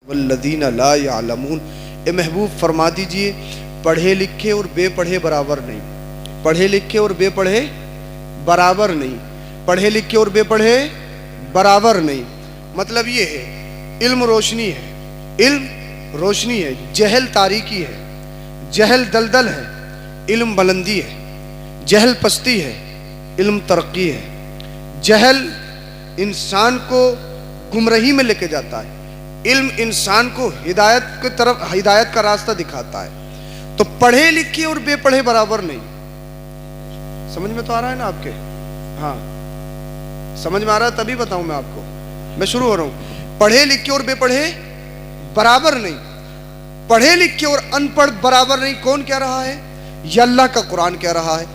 वल्लदीना ला यालमून। ए महबूब फरमा दीजिए, पढ़े लिखे और बेपढ़े बराबर नहीं, पढ़े लिखे और बेपढ़े बराबर नहीं, पढ़े लिखे और बेपढ़े बराबर नहीं। मतलब ये है, इल्म रोशनी है, इल्म रोशनी है, जहल तारीकी है, जहल दलदल है, इल्म बुलंदी है, जहल पस्ती है, इल्म तरक्की है। जहल इंसान को गुमराही में लेके जाता है, इल्म इंसान को हिदायत की तरफ, हिदायत का रास्ता दिखाता है। तो पढ़े लिखे और बेपढ़े बराबर नहीं। समझ में तो आ रहा है ना आपके? हाँ, समझ में आ रहा है तभी बताऊं मैं आपको। मैं शुरू हो रहा हूं। पढ़े लिखे और बेपढ़े बराबर नहीं, पढ़े लिखे और अनपढ़ बराबर नहीं। कौन कह रहा है? ये अल्लाह का कुरान कह रहा है,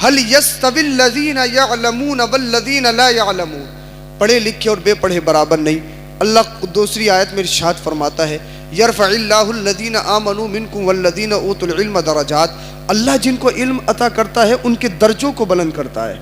हल यस्तविल लज़ीना यअलमून वल्लज़ीना ला यअलमून। पढ़े लिखे और बेपढ़े बराबर नहीं। अल्लाह दूसरी आयत में इरशाद फरमाता है, यरफ़इल्लाहुल लज़ीना आमनू मिनकुम वल्लज़ीना ऊतुल इल्म दरजात। अल्लाह जिनको इल्म अता करता है उनके दर्जों को बुलंद करता है,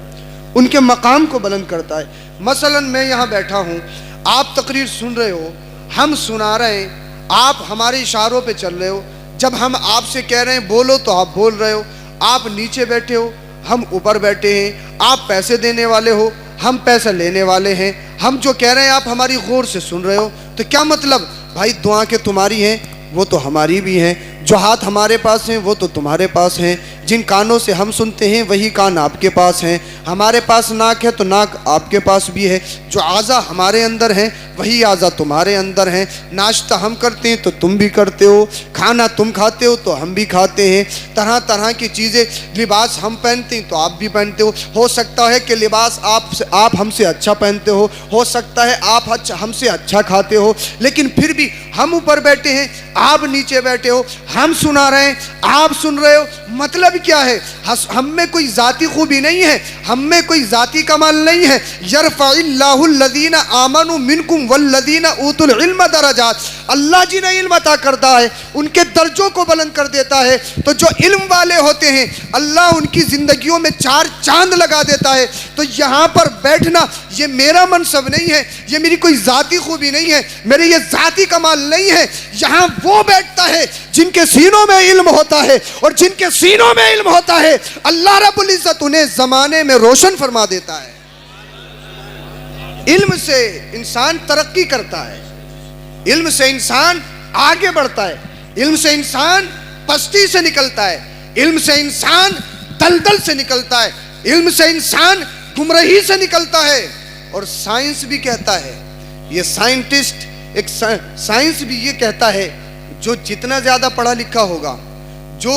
उनके मकाम को बुलंद करता है। मसलन मैं यहाँ बैठा हूँ, आप तकरीर सुन रहे हो, हम सुना रहे हैं, आप हमारे इशारों पे चल रहे हो। जब हम आपसे कह रहे हैं बोलो तो आप बोल रहे हो। आप नीचे बैठे हो, हम ऊपर बैठे हैं। आप पैसे देने वाले हो, हम पैसा लेने वाले हैं। हम जो कह रहे हैं आप हमारी गौर से सुन रहे हो। तो क्या मतलब भाई, दुआ के तुम्हारी हैं वो तो हमारी भी हैं, जो हाथ हमारे पास हैं वो तो तुम्हारे पास हैं, जिन कानों से हम सुनते हैं वही कान आपके पास हैं, हमारे पास नाक है तो नाक आपके पास भी है, जो आज़ा हमारे अंदर हैं वही आज़ा तुम्हारे अंदर हैं। नाश्ता हम करते हैं तो तुम भी करते हो, खाना तुम खाते हो तो हम भी खाते हैं, तरह तरह की चीज़ें, लिबास हम पहनते हैं तो आप भी पहनते हो सकता है कि लिबास आप हमसे अच्छा पहनते हो सकता है आप हमसे अच्छा खाते हो, लेकिन फिर भी हम ऊपर बैठे हैं, आप नीचे बैठे हो, हम सुना रहे हैं, आप सुन रहे हो। मतलब क्या है? हम में कोई जाती खूबी नहीं है, हम में कोई जाती कमाल नहीं है। यरफ़इल्लाहुल लज़ीना आमनू मिनकुम वल्लज़ीना ऊतुल इल्म दरजात। अल्लाह जिन्हें इल्म अता करता है उनके दर्जों को बुलंद कर देता है। तो जो इल्म वाले होते हैं अल्लाह उनकी जिंदगियों में चार चांद लगा देता है। तो यहाँ पर बैठना ये मेरा मनसब नहीं है, ये मेरी कोई जाती खूबी नहीं है, मेरे ये जाती कमाल नहीं है। यहाँ वो बैठता है जिनके सीनों में इल्म होता है, और जिनके सीनों में इल्म होता है अल्लाह रब्बुल इज्जत उन्हें जमाने में रोशन फरमा देता है। इल्म से इंसान तरक्की करता है, इल्म से इंसान आगे बढ़ता है, इल्म से इंसान पस्ती से निकलता है, इल्म से इंसान दलदल से निकलता है, इल्म से इंसान गुमराही से निकलता है। और साइंस भी कहता है, ये साइंटिस्ट, एक साइंस भी ये कहता है, जो जितना ज़्यादा पढ़ा लिखा होगा, जो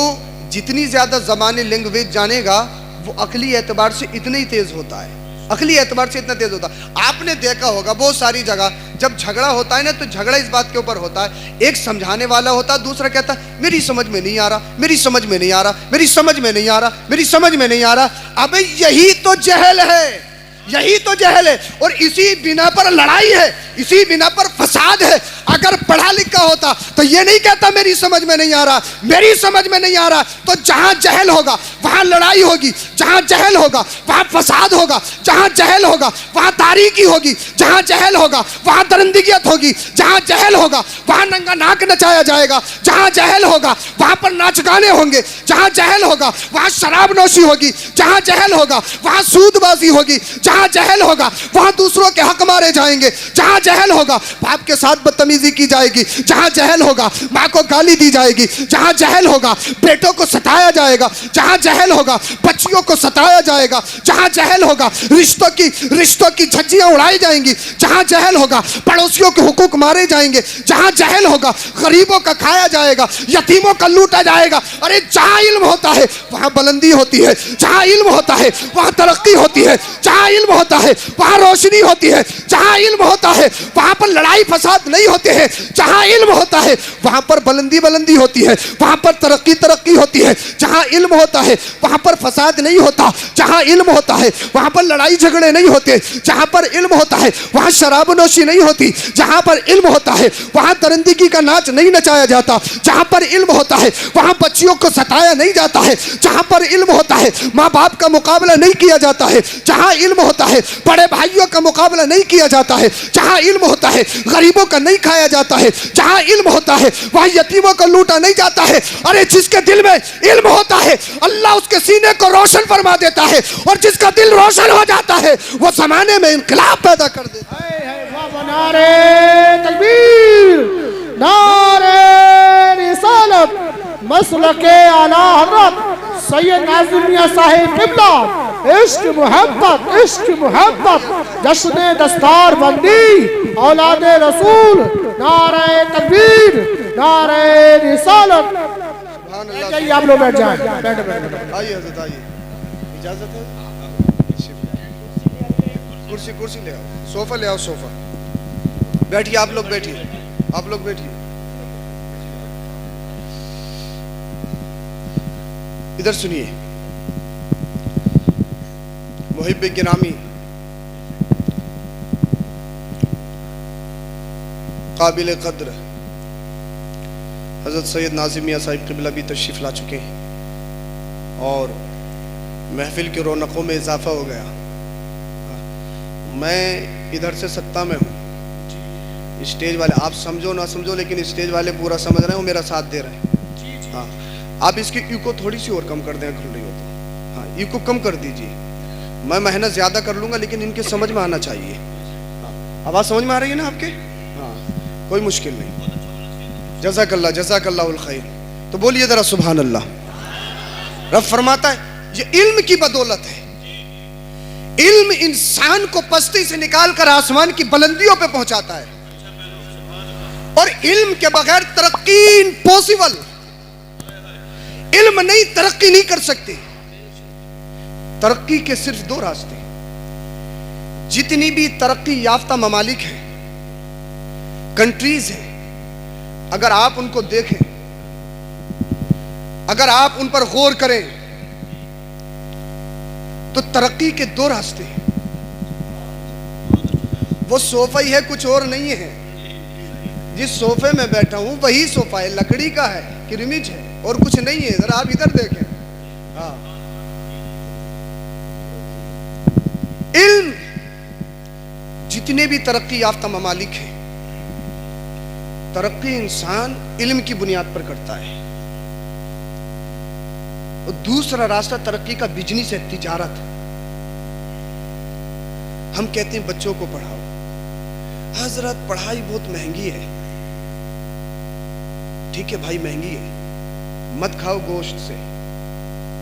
जितनी ज़्यादा ज़बानी लैंग्वेज जानेगा, वो अकली एतबार से इतना ही तेज़ होता है, अकली एतबार से इतना तेज़ होता है। आपने देखा होगा बहुत सारी जगह जब झगड़ा होता है ना, तो झगड़ा इस बात के ऊपर होता है, एक समझाने वाला होता है, दूसरा कहता है मेरी समझ में नहीं आ रहा, मेरी समझ में नहीं आ रहा, मेरी समझ में नहीं आ रहा, मेरी समझ में नहीं आ रहा। अबे यही तो जहल है, यही तो जहल है, और इसी बिना पर लड़ाई है, इसी बिना पर फसाद है। अगर पढ़ा लिखा होता तो ये नहीं कहता मेरी समझ में नहीं आ रहा, मेरी समझ में नहीं आ रहा। तो जहां जहल होगा वहां लड़ाई होगी, जहां जहल होगा वहां फसाद होगा, जहां जहल होगा वहां तारीकी होगी, जहां जहल होगा वहां दरिंदगियत होगी, जहां जहल होगा वहां नंगा नाक नचाया जाएगा, जहां जहल होगा वहां पर नाच गाने होंगे, जहां जहल होगा वहां शराब नोशी होगी, जहां जहल होगा वहां सूदबाजी होगी, जहां जहल होगा वहां दूसरों के हक मारे जाएंगे, जहां जहल होगा बाप के साथ बदतमीजी की जाएगी, जहां जहल होगा माँ को गाली दी जाएगी, जहां जहल होगा बेटों को सताया जाएगा, जहां जहल होगा बच्चियों को सताया जाएगा, जहां जहल होगा रिश्तों की झज्जियां उड़ाई जाएंगी, जहां जहल होगा पड़ोसियों के हुकूक मारे जाएंगे, जहां जहल होगा गरीबों का खाया जाएगा, यतीमों का लूटा जाएगा। अरे जहां इल्म होता है वहां बुलंदी होती है, जहां इल्म होता है वहां तरक्की होती है, जहां इल्म होता है वहां रोशनी होती है, जहां इल्म होता है वहां पर लड़ाई फसाद नहीं होते हैं, जहां इल्म होता है वहां पर बुलंदी होती है, वहां पर तरक्की होती है, जहां इल्म होता है वहां पर फसाद नहीं होता, जहां इल्म होता है वहां पर लड़ाई झगड़े नहीं होते, जहां पर इल्म होता है वहां शराब नोशी नहीं होती, जहां पर इल्म होता है वहां दरिंदगी का नाच नहीं नचाया जाता, जहां पर इल्म होता है वहां बच्चियों को सताया नहीं जाता है, जहां पर इल्म होता है माँ बाप का मुकाबला नहीं किया जाता है, जहां इल्म होता है बड़े भाइयों का मुकाबला नहीं किया जाता है, जहां इल्म होता है गरीबों का नहीं खाया जाता है, जहां जहां इल्म होता है वहां यतीमों को लूटा नहीं जाता है। अरे जिसके दिल में इल्म होता है अल्लाह उसके सीने को रोशन फरमा देता है, और जिसका दिल रोशन हो जाता है वो जमाने में इनकलाब पैदा कर देता है। नारे तकबीर, नारे रिसालत, मसलके आला हज़रत सैयद नाज़िम मियां साहिब क़िबला, इश्क मोहब्बत, जश्न दस्तार बंदी, औलादे रसूल, नारे तकबीर, नारे रिसालत। जाइए आप लोग बैठ जाएं, आइए हज़रत आइए, इजाज़त है? कुर्सी ले आओ, सोफा ले आओ, सोफा बैठिए, आप लोग बैठिए। इधर सुनिए, मुहिब्बे गिरामी काबिल कद्र हज़रत सैयद नाज़िम मियां साहिब क़िबला भी तशरीफ़ ला चुके हैं, और महफिल की रौनकों में इजाफा हो गया। मैं इधर से सत्ता में हूँ, स्टेज वाले आप समझो ना समझो, लेकिन स्टेज वाले पूरा समझ रहे हैं, मेरा साथ दे रहे हैं। हाँ, आप इसकी इको थोड़ी सी और कम कर दें, खुल रही हो तो। हाँ, इको कम कर दीजिए, मैं मेहनत ज़्यादा कर लूँगा, लेकिन इनके समझ में आना चाहिए। हाँ, आवाज़ समझ में आ रही है ना आपके? हाँ, कोई मुश्किल नहीं। जज़ाकल्लाहुल खैर। तो बोलिए ज़रा सुभान अल्लाह। रब फरमाता है ये इल्म की बदौलत है। इल्म इंसान को पस्ती से निकाल कर आसमान की बुलंदियों पे पहुंचाता है, और इल्म के बगैर तरक्की इम्पॉसिबल। इल्म नहीं, तरक्की नहीं कर सकते। तरक्की के सिर्फ दो रास्ते। जितनी भी तरक्की याफ्ता ममालिक हैं, कंट्रीज हैं, अगर आप उनको देखें, अगर आप उन पर गौर करें, तो तरक्की के दो रास्ते हैं। वो सोफा ही है, कुछ और नहीं है। जिस सोफे में बैठा हूं वही सोफा है, लकड़ी का है, किरमिज है, और कुछ नहीं है। जरा आप इधर देखें। हाँ, इल्म, जितने भी तरक्की याफ्ता ममालिक हैं, तरक्की इंसान इल्म की बुनियाद पर करता है। और दूसरा रास्ता तरक्की का बिजनेस है, तिजारत। हम कहते हैं बच्चों को पढ़ाओ। हजरत पढ़ाई बहुत महंगी है। ठीक है भाई, महंगी है, मत खाओ गोश्त से,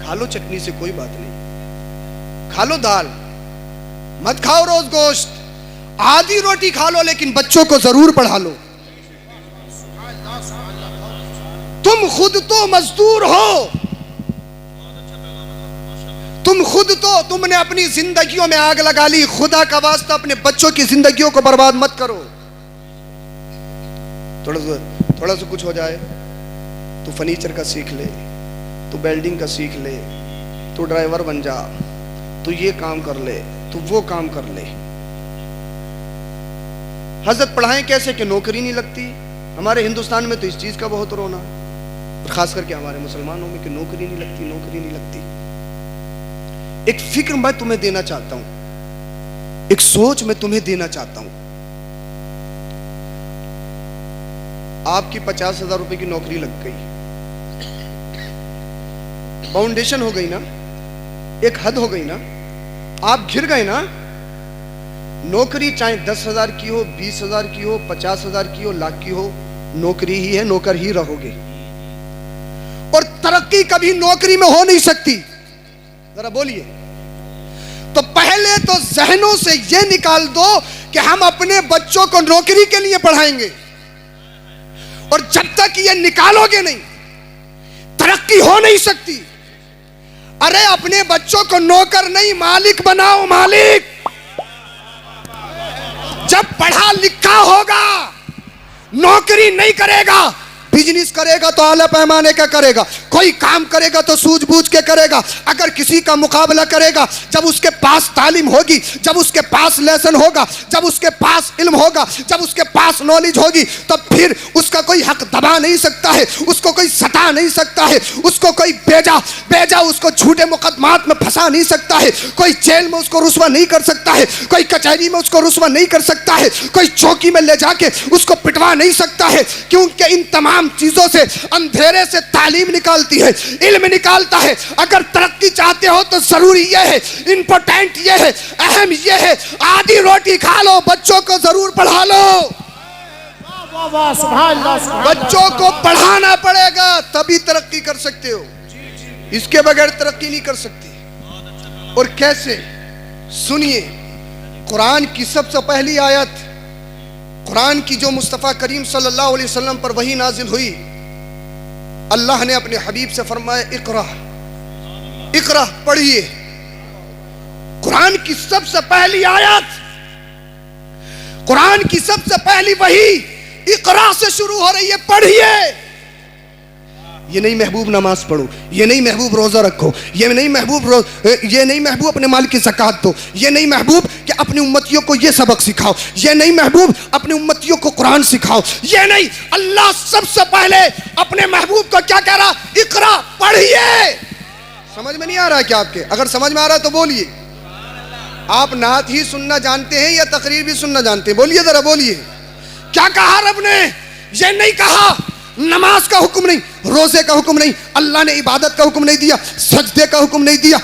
खा लो चटनी से, कोई बात नहीं। खा लो दाल, मत खाओ रोज गोश्त, आधी रोटी खा लो, लेकिन बच्चों को जरूर पढ़ा लो। तुम खुद तो मजदूर हो, तुमने अपनी जिंदगियों में आग लगा ली। खुदा का वास्ता अपने बच्चों की जिंदगियों को बर्बाद मत करो। थोड़ा सा कुछ हो जाए तो फर्नीचर का सीख ले, तो वेल्डिंग का सीख ले, तो ड्राइवर बन जा, तो ये काम कर ले, तो वो काम कर ले। हजरत पढ़ाएं कैसे कि नौकरी नहीं लगती। हमारे हिंदुस्तान में तो इस चीज का बहुत रोना, खास करके हमारे मुसलमानों में, कि नौकरी नहीं लगती। एक फिक्र मैं तुम्हें देना चाहता हूं, एक सोच मैं तुम्हें देना चाहता हूं। आपकी 50,000 रुपए की नौकरी लग गई, फाउंडेशन हो गई ना, एक हद हो गई ना, आप घिर गए ना। नौकरी चाहे 10,000 की हो, 20,000 की हो, 50,000 की हो, लाख की हो, नौकरी ही है, नौकर ही रहोगे। और तरक्की कभी नौकरी में हो नहीं सकती। जरा बोलिए। तो पहले तो जहनों से यह निकाल दो कि हम अपने बच्चों को नौकरी के लिए पढ़ाएंगे, और जब तक ये निकालोगे नहीं, तरक्की हो नहीं सकती। अरे अपने बच्चों को नौकर नहीं, मालिक बनाओ, मालिक। जब पढ़ा लिखा होगा, नौकरी नहीं करेगा, बिजनेस करेगा तो आला पैमाने का करेगा। कोई काम करेगा तो सूझबूझ के करेगा। अगर किसी का मुकाबला करेगा, जब उसके पास तालीम होगी, जब उसके पास लेसन होगा, जब उसके पास इल्म होगा, जब उसके पास नॉलेज होगी, तब फिर उसका कोई हक दबा नहीं सकता है, उसको कोई सता नहीं सकता है, उसको कोई बेजा उसको झूठे मुकदमात में फंसा नहीं सकता है, कोई जेल में उसको रुस्वा नहीं कर सकता है, कोई कचहरी में उसको रुस्वा नहीं कर सकता है, कोई चौकी में ले जाके उसको पिटवा नहीं सकता है। क्योंकि इन तमाम चीजों से, अंधेरे से तालीम निकालती है, इल्म निकालता है। अगर तरक्की चाहते हो तो जरूरी यह है, इंपॉर्टेंट यह है, अहम यह है, आधी रोटी खा लो, बच्चों को जरूर पढ़ा लो। बच्चों को पढ़ाना पड़ेगा, तभी तरक्की कर सकते हो, इसके बगैर तरक्की नहीं कर सकती। और कैसे? सुनिए, कुरान की सबसे पहली आयत, कुरान की जो मुस्तफ़ा करीम सल्लल्लाहु अलैहि वसल्लम पर वही नाजिल हुई, अल्लाह ने अपने हबीब से फरमाया इक़रा, इक़रा पढ़िए। कुरान की सबसे पहली आयत, कुरान की सबसे पहली वही इक़रा से शुरू हो रही है, पढ़िए। ये नहीं महबूब नमाज पढ़ो, ये नहीं महबूब रोजा रखो, ये नहीं महबूब अपने माल की ज़कात दो, ये नहीं महबूब कि अपनी उम्मतियों को ये सबक सिखाओ, ये नहीं महबूब अपनी उम्मतियों को कुरान सिखाओ, ये नहीं। अल्लाह सबसे पहले अपने महबूब को क्या कह रहा? इक़रा, पढ़िए। समझ में नहीं आ रहा क्या आपके? अगर समझ में आ रहा है तो बोलिए। आप नात ही सुनना जानते हैं या तकरीर भी सुनना जानते हैं? बोलिए जरा, बोलिए। क्या कहा रब ने? ये नहीं कहा नमाज का हुक्म नहीं, रोजे का हुक्म नहीं, अल्लाह ने इबादत का हुक्म नहीं दिया, सजदे का हुक्म नहीं दिया,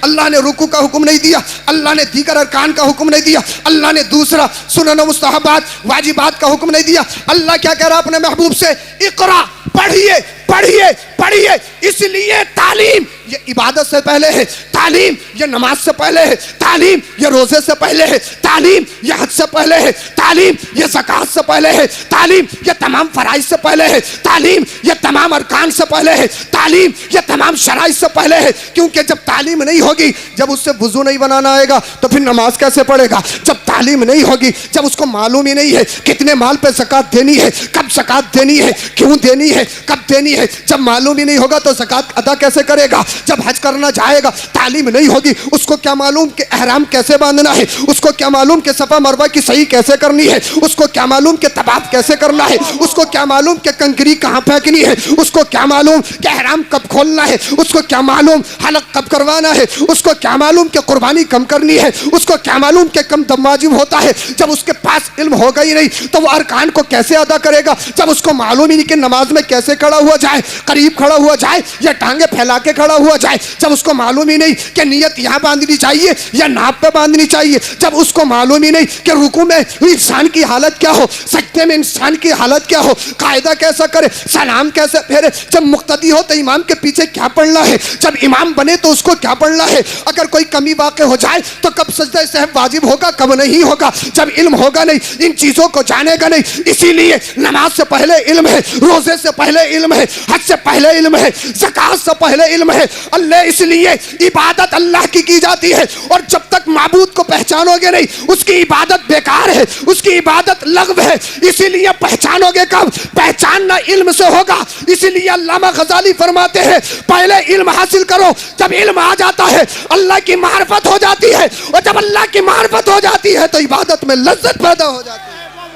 अल्लाह ने रुकू का हुक्म नहीं दिया, अल्लाह ने दीगर अरकान का हुक्म नहीं दिया, अल्लाह ने दूसरा सुनन व मुस्तहबात वाजिबात का हुक्म नहीं दिया। अल्लाह क्या कह रहा अपने महबूब से? इक़रा, पढ़िए, पढ़िए, पढ़िए। इसलिए तालीम ये इबादत से पहले है, तालीम ये नमाज से पहले है, तालीम ये रोजे से पहले है, तालीम ये हज से पहले है, तालीम ये ज़कात से पहले है, तालीम ये तमाम फराइज से पहले है, तालीम ये तमाम अरकान से पहले है, तालीम ये तमाम शराइ से पहले है। क्योंकि जब तालीम नहीं होगी, जब उससे वुज़ू नहीं बनाना आएगा तो फिर नमाज कैसे पढ़ेगा? जब तालीम नहीं होगी, जब उसको मालूम ही नहीं है कितने माल पे ज़कात देनी है, कब ज़कात देनी है, क्यों देनी है, कब देनी है, जब मालूम ही नहीं होगा तो ज़कात अदा कैसे करेगा? जब हज करना जाएगा, तालीम नहीं होगी, उसको क्या मालूम कि एहराम कैसे बांधना है, उसको क्या मालूम कि सफा मरवा की सही कैसे करनी है, उसको क्या मालूम कि तवाफ कैसे करना है, उसको क्या मालूम कि कंकरी कहाँ फेंकनी है, उसको क्या मालूम कि एहराम कब खोलना है, उसको क्या मालूम हलक कब करवाना है, उसको क्या मालूम कि कुर्बानी कम करनी है, उसको क्या मालूम कि कम दम वाजिब होता है। जब उसके पास इल्म होगा ही नहीं तो वो अरकान को कैसे अदा करेगा? जब उसको मालूम ही नहीं कि नमाज में कैसे खड़ा हुआ जाए, करीब खड़ा हुआ जाए या टांगे फैला के खड़ा हुआ जाए, जब उसको मालूम ही नहीं कि नियत यहाँ बांधनी चाहिए या नाप पे बांधनी चाहिए, जब उसको मालूम ही नहीं कि रुकू में इंसान की हालत क्या हो, सजदे में इंसान की हालत क्या हो, कायदा कैसा करे, सलाम कैसे फेरे, जब मुक्तदी हो तो इमाम के पीछे क्या पढ़ना है, जब इमाम बने तो उसको क्या पढ़ना है, अगर कोई कमी वाक़ हो जाए तो कब सजदा सहव वाजिब होगा, कब नहीं होगा, जब इल्म होगा नहीं, इन चीज़ों को जानेगा नहीं। इसीलिए नमाज से पहले इल्म है, रोजे से पहले इल्म है, हज से पहले इल्म है, ज़कात से पहले इल्म है। अल्लाह इसलिए इबादत अल्लाह की जाती है, और जब तक माबूद को पहचानोगे नहीं उसकी इबादत बेकार है, उसकी इबादत लग़्व है। इसीलिए पहचानोगे कब? पहचानना इल्म से होगा। इसीलिए अल्लामा ग़ज़ाली फरमाते हैं पहले इल्म हासिल करो, जब इल्म आ जाता है अल्लाह की मारिफत हो जाती है, और जब अल्लाह की मारिफत हो जाती है तो इबादत में लज्जत पैदा हो जाती है।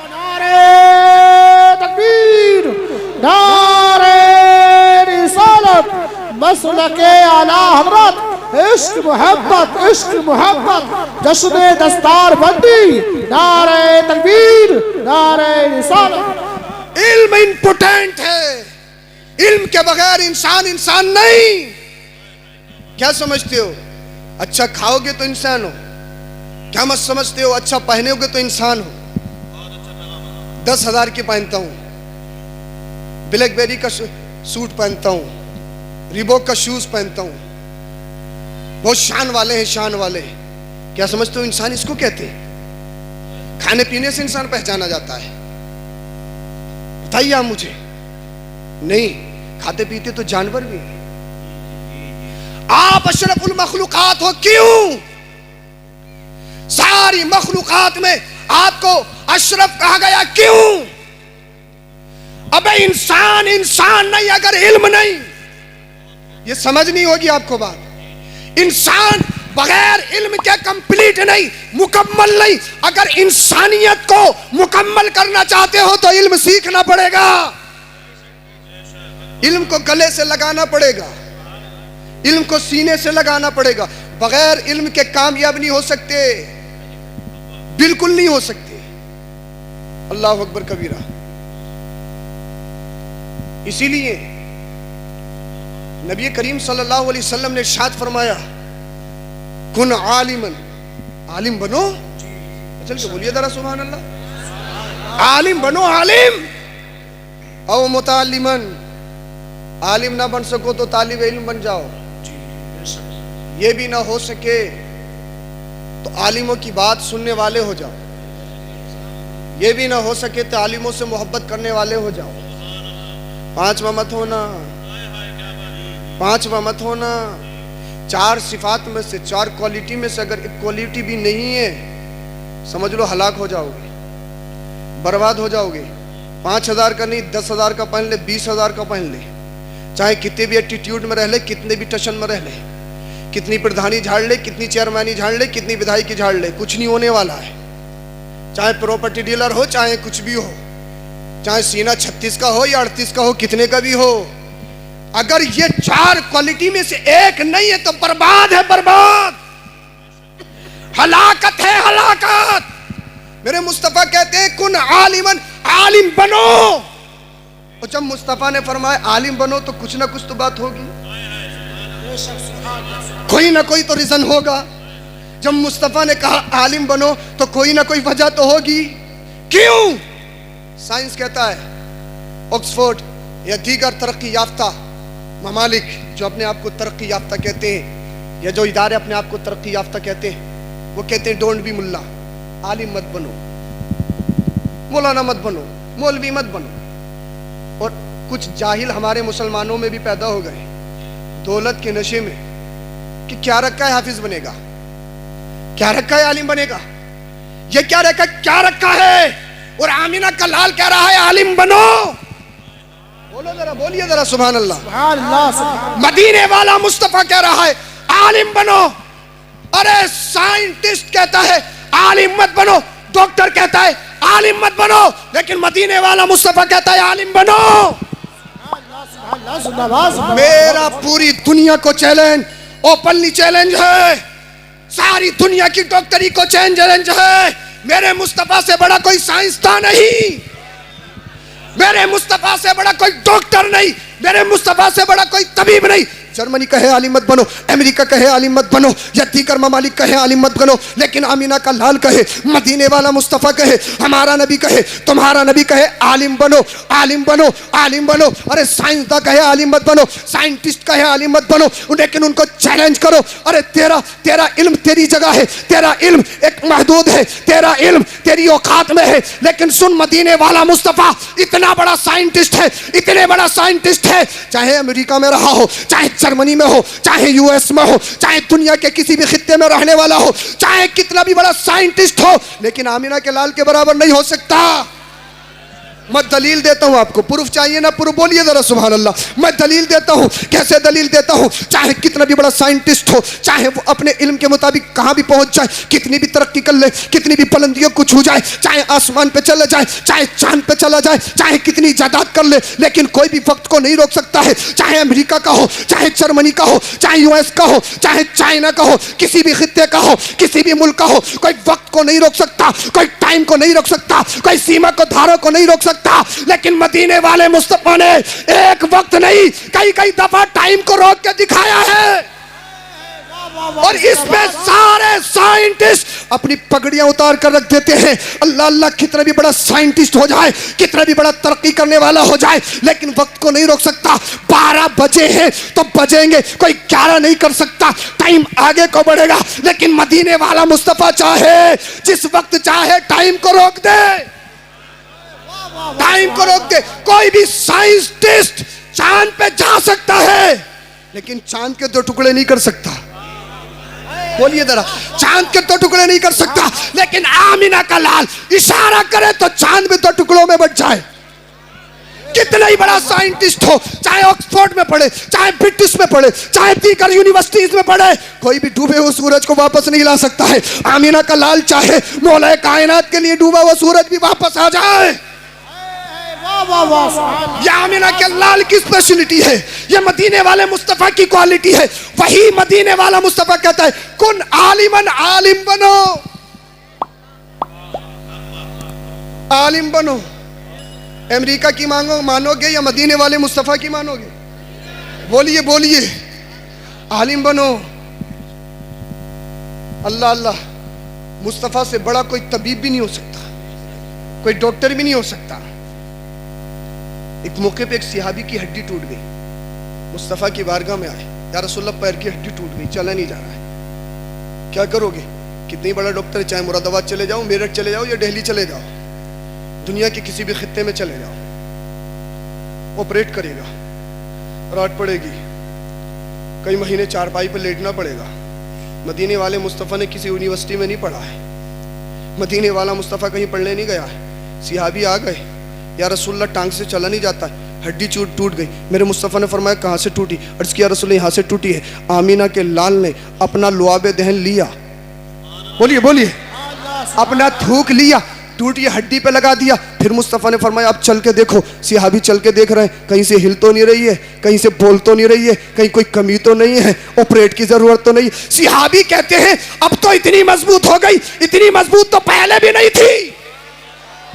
नारे तकबीर, नारे रिसालत, मसलके आला हज़रत, इश्क मोहब्बत, जश्न दस्तार बंदी, नारे तकबीर, नारे रिसालत। इल्म इंपोर्टेंट है, इल्म के बगैर इंसान नहीं। क्या समझते हो? अच्छा खाओगे तो इंसान हो? क्या मत समझते हो? अच्छा पहनोगे तो इंसान हो? 10,000 की पहनता हूं, ब्लैकबेरी का सूट पहनता हूं, रिबॉक का शूज पहनता हूं, बहुत शान वाले हैं, शान वाले। क्या समझते हो इंसान इसको कहते हैं? खाने पीने से इंसान पहचाना जाता है? बताइए आप मुझे। नहीं, खाते पीते तो जानवर भी हैं। आप अशरफुल मखलूकात हो, क्यों? सारी मखलूकात में आपको अशरफ कहा गया, क्यों? अबे इंसान नहीं अगर इल्म नहीं। ये समझ नहीं होगी आपको बात। इंसान बगैर इल्म के कंप्लीट नहीं, मुकम्मल नहीं। अगर इंसानियत को मुकम्मल करना चाहते हो तो इल्म सीखना पड़ेगा, इल्म को गले से लगाना पड़ेगा, इल्म को सीने से लगाना पड़ेगा। बगैर इल्म के कामयाब नहीं हो सकते, बिल्कुल नहीं हो सकते। अल्लाह अकबर कबीरा। इसीलिए नबी करीम सल्लल्लाहु अलैहि वसल्लम ने इरशाद फरमाया, कुन आलिमन, आलिम बनो। चल के बोलिए जरा सुभान अल्लाह। आलिम बनो, आलिम। औ मुतालिमन, आलिम ना बन सको तो तालिब इल्म बन जाओ। ये भी ना हो सके तो आलिमों की बात सुनने वाले हो जाओ। ये भी ना हो सके तो आलिमों से मोहब्बत करने वाले हो जाओ। पांचवा मत होना, पांचवा मत होना। चार सिफात में से, चार क्वालिटी में से अगर एक क्वालिटी भी नहीं है, समझ लो हलाक हो जाओगे, बर्बाद हो जाओगे। 5,000 का नहीं 10,000 का पहन ले, 20,000 का पहन ले, चाहे कितने भी एटीट्यूड में रह ले, कितने भी टशन में रह ले, कितनी प्रधानी झाड़ ले, कितनी चेयरमैनी झाड़ ले, कितनी विधायकी झाड़ ले, कुछ नहीं होने वाला है। चाहे प्रॉपर्टी डीलर हो, चाहे कुछ भी हो, चाहे सीना 36 का हो या 38 का हो, कितने का भी हो, अगर ये चार क्वालिटी में से एक नहीं है तो बर्बाद है, बर्बाद, हलाकत है, हलाकत। मेरे मुस्तफा कहते हैं कुन आलिमन, आलिम बनो। और जब मुस्तफा ने फरमाया आलिम बनो तो कुछ ना कुछ तो बात होगी, कोई ना कोई तो रीजन होगा। जब मुस्तफा ने कहा आलिम बनो तो कोई ना कोई वजह तो होगी। क्यों? साइंस कहता है, ऑक्सफोर्ड या दीगर तरक्की याफ्ता ममालिक जो अपने आप को तरक्की याफ्ता कहते हैं, या जो इदारे अपने आप को तरक्की याफ्ता कहते हैं, वो कहते हैं डोंट बी मुल्ला, आलिम मत बनो, मौलाना मत बनो, मौलवी मत बनो। और कुछ जाहिल हमारे मुसलमानों में भी पैदा हो गए दौलत के नशे में कि क्या रखा है हाफिज बनेगा, क्या रखा है आलिम बनेगा, ये क्या रखा, क्या रखा है। और आमीना का लाल कह रहा है आलिम बनो। बोलो जरा, बोलिए जरा सुभान अल्लाह, सुभान अल्लाह। मदीने वाला मुस्तफा कह रहा है आलिम बनो। अरे साइंटिस्ट कहता है आलिम मत बनो, डॉक्टर कहता है आलिम मत बनो, लेकिन मदीने वाला मुस्तफा कहता है आलिम बनो। मेरा पूरी दुनिया को चैलेंज, ओपनली चैलेंज है, सारी दुनिया की डॉक्टरी को चैलेंज है। मेरे मुस्तफा से बड़ा कोई साइंसदान नहीं, मेरे मुस्तफा से बड़ा कोई डॉक्टर नहीं, मेरे मुस्तफा से बड़ा कोई तबीब नहीं। जर्मनी कहे आलिम मत बनो, अमेरिका कहे आलिम मत बनो, या दीगर ममालिक कहे आलिम मत बनो, लेकिन आमीना का लाल कहे, मदीने वाला मुस्तफा कहे, हमारा नबी कहे, तुम्हारा नबी कहे आलिम बनो, आलिम बनो, आलिम बनो। अरे साइंसदान कहे आलिम मत बनो, साइंटिस्ट कहे आलिम मत बनो, लेकिन उनको चैलेंज करो। अरे तेरा इल्म तेरी जगह है, तेरा इल्म एक महदूद है, तेरा इल्म तेरी औकात में है, लेकिन सुन मदीने वाला मुस्तफा इतना बड़ा साइंटिस्ट है, इतने बड़ा साइंटिस्ट है, चाहे अमेरिका में रहा हो, चाहे जर्मनी में हो, चाहे यूएस में हो, चाहे दुनिया के किसी भी खित्ते में रहने वाला हो, चाहे कितना भी बड़ा साइंटिस्ट हो, लेकिन आमीना के लाल के बराबर नहीं हो सकता। मैं दलील देता हूं आपको, प्रूफ चाहिए ना प्रूफ, बोलिए जरा सुभान अल्लाह। मैं दलील देता हूं, कैसे दलील देता हूं। चाहे कितना भी बड़ा साइंटिस्ट हो, चाहे वो अपने इल्म के मुताबिक कहां भी पहुंच जाए, कितनी भी तरक्की कर ले, कितनी भी बुलंदियों को छू जाए, चाहे आसमान पे चला जाए, चाहे चांद पे चला जाए, चाहे कितनी जायदाद कर ले, लेकिन कोई भी वक्त को नहीं रोक सकता है। चाहे अमेरिका का हो, चाहे जर्मनी का हो, चाहे यूएस का हो, चाहे चाइना का हो, किसी भी खित्ते का हो, किसी भी मुल्क का हो, कोई वक्त को नहीं रोक सकता, कोई टाइम को नहीं रोक सकता, कोई सीमा को धारा को नहीं रोक सकता। लेकिन मदीने वाले मुस्तफा ने एक वक्त नहीं, कई दफा टाइम को रोक के दिखाया है। और इसमें सारे साइंटिस्ट अपनी पगड़ियां उतार कर रख देते हैं। अल्लाह अल्लाह, कितना भी बड़ा साइंटिस्ट हो जाए, कितना भी बड़ा तरक्की करने वाला हो जाए, लेकिन वक्त को नहीं रोक सकता। 12 बजे हैं तो बजेंगे, कोई 11 नहीं कर सकता। टाइम आगे को बढ़ेगा, लेकिन मदीने वाला मुस्तफा चाहे जिस वक्त चाहे टाइम को रोक दे, टाइम को रोक दे। कोई भी साइंटिस्ट चांद पे जा सकता है, लेकिन चांद के 2 टुकड़े नहीं कर सकता। बोलिए जरा, चांद के 2 टुकड़े नहीं कर सकता, लेकिन आमीना का लाल इशारा करे तो चांद भी 2 टुकड़ों में बच जाए। कितना ही बड़ा साइंटिस्ट हो, चाहे ऑक्सफोर्ड में पढ़े, चाहे ब्रिटिश में पढ़े, चाहे दीगर यूनिवर्सिटीज में पढ़े, कोई भी डूबे हुए सूरज को वापस नहीं ला सकता है। आमीना का लाल चाहे मौला कायनात के लिए डूबा हुआ सूरज भी वापस आ जाए। यह आमीना के लाल की स्पेशलिटी है, यह मदीने वाले मुस्तफा की क्वालिटी है। वही मदीने वाला मुस्तफा कहता है कुन आलिमन, आलिम बनो, आलिम बनो। अमेरिका की मानोगे या मदीने वाले मुस्तफा की मानोगे? बोलिए बोलिए, आलिम बनो। अल्लाह अल्लाह, मुस्तफा से बड़ा कोई तबीब भी नहीं हो सकता, कोई डॉक्टर भी नहीं हो सकता। एक मौके पे एक सिहाबी की हड्डी टूट गई, मुस्तफा की बारगाह में आए, या रसूलल्लाह पैर की हड्डी टूट गई, चला नहीं जा रहा है, क्या करोगे? कितनी बड़ा डॉक्टर है, चाहे मुरादाबाद चले जाओ, मेरठ चले जाओ या दिल्ली चले जाओ, दुनिया के किसी भी खित्ते में चले जाओ, ऑपरेट करेगा, रात पड़ेगी, कई महीने चारपाई पर लेटना पड़ेगा। मदीने वाले मुस्तफ़ा ने किसी यूनिवर्सिटी में नहीं पढ़ा है, मदीने वाला मुस्तफ़ा कहीं पढ़ने नहीं गया है। सिहाबी आ गए, या रसूलल्लाह टांग से चला नहीं जाता, हड्डी टूट गई। मेरे मुस्तफ़ा ने फरमाया कहाँ से टूटी? अर्ज़ किया रसूल यहाँ से टूटी है। आमीना के लाल ने अपना लुआबे दहन लिया, बोलिए बोलिए, अपना थूक लिया, टूटी हड्डी पे लगा दिया। फिर मुस्तफ़ा ने फरमाया अब चल के देखो। सिहाबी चल के देख रहे हैं, कहीं से हिल तो नहीं रही है, कहीं से बोल तो नहीं रही है, कहीं कोई कमी तो नहीं है, ऑपरेट की जरूरत तो नहीं। सिहाबी कहते हैं अब तो इतनी मजबूत हो गई, इतनी मजबूत तो पहले भी नहीं थी।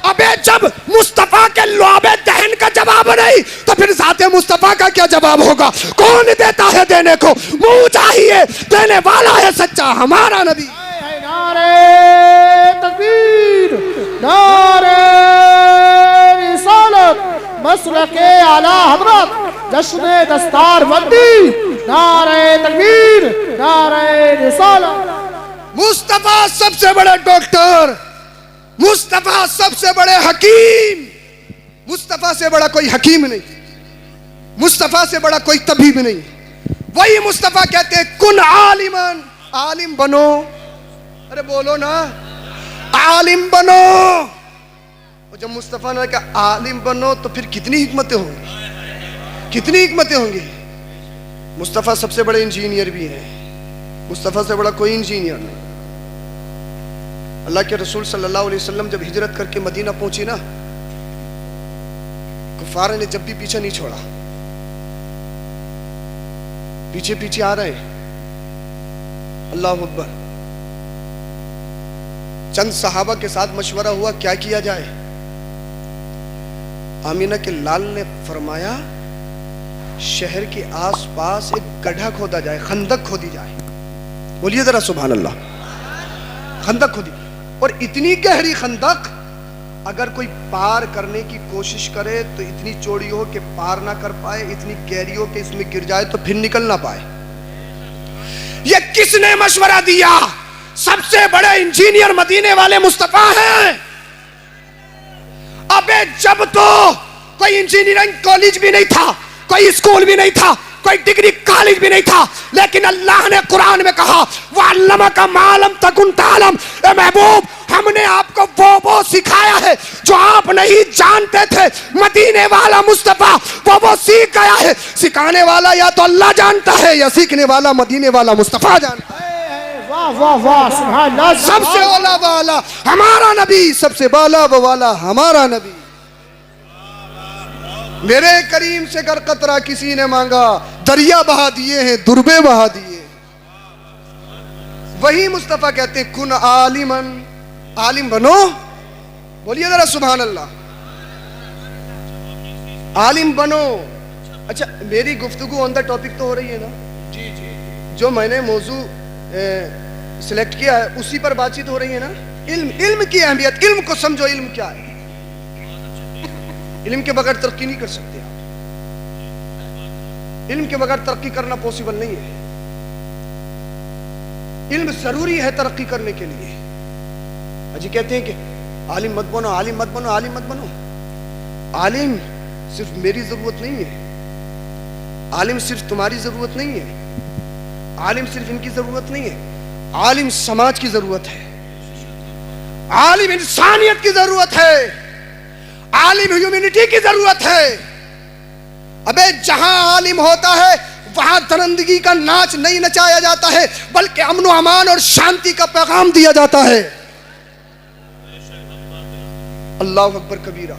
अबे जब मुस्तफ़ा के लुआबे दहन का जवाब नहीं तो फिर ज़ाते मुस्तफ़ा का क्या जवाब होगा? कौन देता है देने को? मुंह चाहिए, देने वाला है सच्चा हमारा नबी। नारे तकबीर, नारे रिसालत, मसलके आला हज़रत, जश्न दस्तार बंदी, नारे तकबीर, नारे रिसालत। मुस्तफ़ा सबसे बड़े डॉक्टर, मुस्तफ़ा सबसे बड़े हकीम, मुस्तफ़ा से बड़ा कोई हकीम नहीं, मुस्तफ़ा से बड़ा कोई तबीब नहीं। वही मुस्तफ़ा कहते हैं कुन आलिमन, आलिम बनो। अरे बोलो ना, आलिम बनो। और जब मुस्तफ़ा ने कहा आलिम बनो तो फिर कितनी हिकमतें होंगी, कितनी हिकमतें होंगी। मुस्तफ़ा सबसे बड़े इंजीनियर भी हैं, मुस्तफ़ा से बड़ा कोई इंजीनियर नहीं। अल्लाह के रसूल सल्लल्लाहु अलैहि वसल्लम जब हिजरत करके मदीना पहुंची ना, कुफार ने जब भी पीछे नहीं छोड़ा, पीछे पीछे आ रहे हैं। अल्लाह अकबर। चंद सहाबा के साथ मशवरा हुआ क्या किया जाए। आमीना के लाल ने फरमाया शहर के आसपास एक गड्ढा खोदा जाए, खंदक खोदी जाए। बोलिए जरा सुभान अल्लाह। खंदक खोदी, और इतनी गहरी खंदक अगर कोई पार करने की कोशिश करे तो इतनी चौड़ी हो कि पार ना कर पाए, इतनी गहरी हो कि इसमें गिर जाए तो फिर निकल ना पाए। ये किसने मशवरा दिया? सबसे बड़े इंजीनियर मदीने वाले मुस्तफा हैं। अबे जब तो कोई इंजीनियरिंग कॉलेज भी नहीं था, कोई स्कूल भी नहीं था, कोई डिग्री कॉलेज भी नहीं था, लेकिन अल्लाह ने कुरान में कहा वअल्लमा का मालम तकुन तालम। ए महबूब, हमने आपको वो सिखाया है जो आप नहीं जानते थे। मदीने वाला मुस्तफा वो सीख गया है। सिखाने वाला या तो अल्लाह जानता है या सीखने वाला मदीने वाला मुस्तफा जानता है। वाह वाह वाह, सुभान अल्लाह। सबसे ओला वाला हमारा नबी, सबसे बाला वाला हमारा नबी। मेरे करीम से कर कतरा किसी ने मांगा, दरिया बहा दिए हैं, दुर्बे बहा दिए। वही मुस्तफा कहते हैं कुन आलिमन, आलिम बनो। बोलिए जरा सुभान अल्लाह। आलिम बनो। अच्छा, मेरी गुफ्तगू ऑन द टॉपिक तो हो रही है ना? जी जी। जो मैंने मौजू सिलेक्ट किया है उसी पर बातचीत हो रही है ना? इल्म, इल्म की अहमियत, इल्म को समझो। इल्म क्या है? इल्म के बगैर तरक्की नहीं कर सकते आप। इल्म के बगैर तरक्की करना पॉसिबल नहीं है। इल्म जरूरी है तरक्की करने के लिए। अजी कहते हैं कि आलिम मत बनो, आलिम मत बनो, आलिम मत बनो। आलिम सिर्फ मेरी जरूरत नहीं है, आलिम सिर्फ तुम्हारी जरूरत नहीं है, आलिम सिर्फ इनकी जरूरत नहीं है। आलिम समाज की जरूरत है, आलिम इंसानियत की जरूरत है, आलिम ह्यूमैनिटी की जरूरत है। अबे जहां आलिम होता है वहां दरिंदगी का नाच नहीं नचाया जाता है, बल्कि अमन व अमान और शांति का पैगाम दिया जाता है। अल्लाह अकबर कबीरा।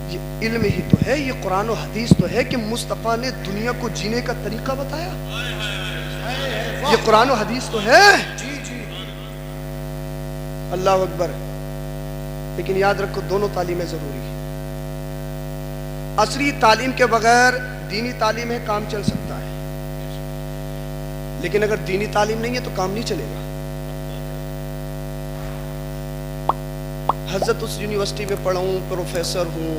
ये इल्म ही तो है, ये कुरान और हदीस तो है कि मुस्तफा ने दुनिया को जीने का तरीका बताया। ये कुरान और हदीस तो है। अल्लाह अकबर। लेकिन याद रखो दोनों तालीमें जरूरी है। असली तालीम के बगैर दीनी तालीम है, काम चल सकता है, लेकिन अगर दीनी तालीम नहीं है तो काम नहीं चलेगा। हजरत उस यूनिवर्सिटी में पढ़ा हूं, प्रोफेसर हूं,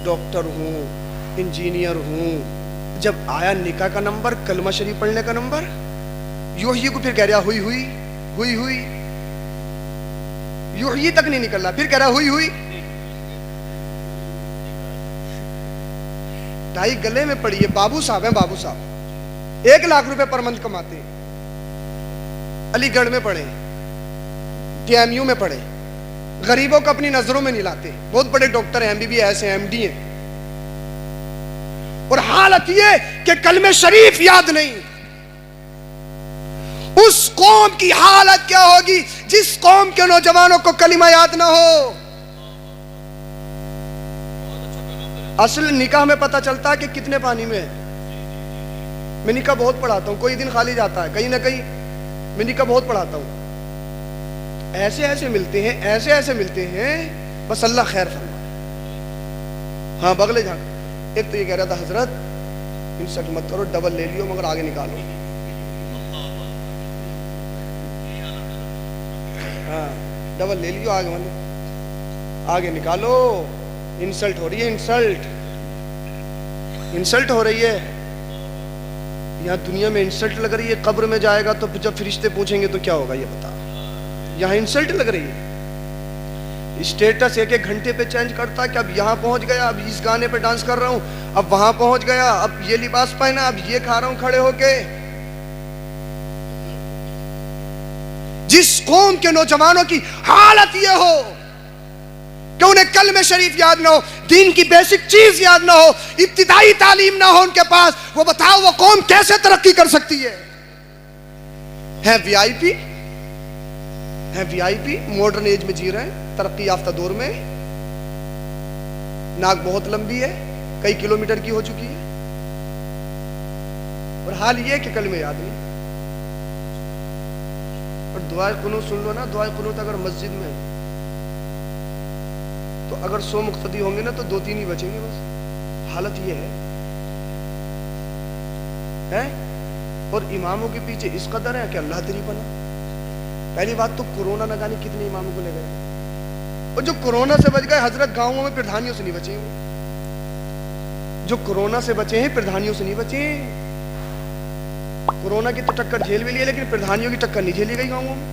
डॉक्टर हूं, इंजीनियर हूं, जब आया निकाह का नंबर, कलमा शरीफ पढ़ने का नंबर, यूं ही को फिर कह रहा हुई हुई हुई हुई, यूं ही तक नहीं निकल रहा, फिर कह रहा हुई हुई। ढाई गले में पड़ी है। बाबू साहब हैं, बाबू साहब 1 लाख रुपए पर मंथ कमाते हैं, अलीगढ़ में पढ़े, TMU में पढ़े, गरीबों को अपनी नजरों में नहीं लाते, बहुत बड़े डॉक्टर हैं, MBBS हैं, MD हैं, और हालत ये कि कलमे शरीफ याद नहीं। उस कौम की हालत क्या होगी जिस कौम के नौजवानों को कलिमा याद ना हो। असल निकाह में पता चलता है कि कितने पानी में है। मैं निकाह बहुत पढ़ाता हूं, कोई दिन खाली जाता है कहीं ना कहीं, मैं निकाह बहुत पढ़ाता हूं। ऐसे ऐसे मिलते हैं, ऐसे ऐसे मिलते हैं, बस अल्लाह खैर फरमाए। हाँ बगले झांक। एक तो ये कह रहा था हजरत इंसल्ट मत करो, डबल ले लियो मगर आगे निकालो। हाँ डबल ले लियो, आगे आगे निकालो। इंसल्ट हो रही है, इंसल्ट हो रही है। यहाँ दुनिया में इंसल्ट लग रही है, कब्र में जाएगा तो जब फरिश्ते पूछेंगे तो क्या होगा ये बता। यहाँ इंसल्ट लग रही है। स्टेटस 1-1 घंटे पे चेंज करता है कि अब यहाँ पहुंच गया, अब इस गाने पे डांस कर रहा हूं, अब वहां पहुंच गया, अब ये लिबास पहना, अब ये खा रहा हूं खड़े होके। जिस कौम के नौजवानों की हालत ये हो कि उन्हें कलमे शरीफ याद ना हो, दीन की बेसिक चीज याद ना हो, इब्तिदाई तालीम ना हो उनके पास, वो बताओ वो कौम कैसे तरक्की कर सकती है? वीआईपी है, वीआईपी मॉडर्न एज में जी रहे हैं, तरक्की याफ्ता दौर में। नाक बहुत लंबी है, कई किलोमीटर की हो चुकी है, और हाल ये कि कलमे याद नहीं। और दुआ कुनूत सुन लो ना, दुआ कुनूत अगर मस्जिद में तो अगर 100 मुक्तदी होंगे ना तो 2-3 ही बचेंगे बस। हालत ये है? और इमामों के पीछे इस कदर है कि अल्लाह तेरी पना। पहली बात तो कोरोना न जाने कितने इमामों को ले गए, और जो कोरोना से बच गए हजरत गांवों में प्रधानियों से नहीं बचे। जो कोरोना से बचे हैं प्रधानियों से नहीं बचे। कोरोना की तो टक्कर झेल भी ली, लेकिन प्रधानियों की टक्कर नहीं झेली गई गांवों में।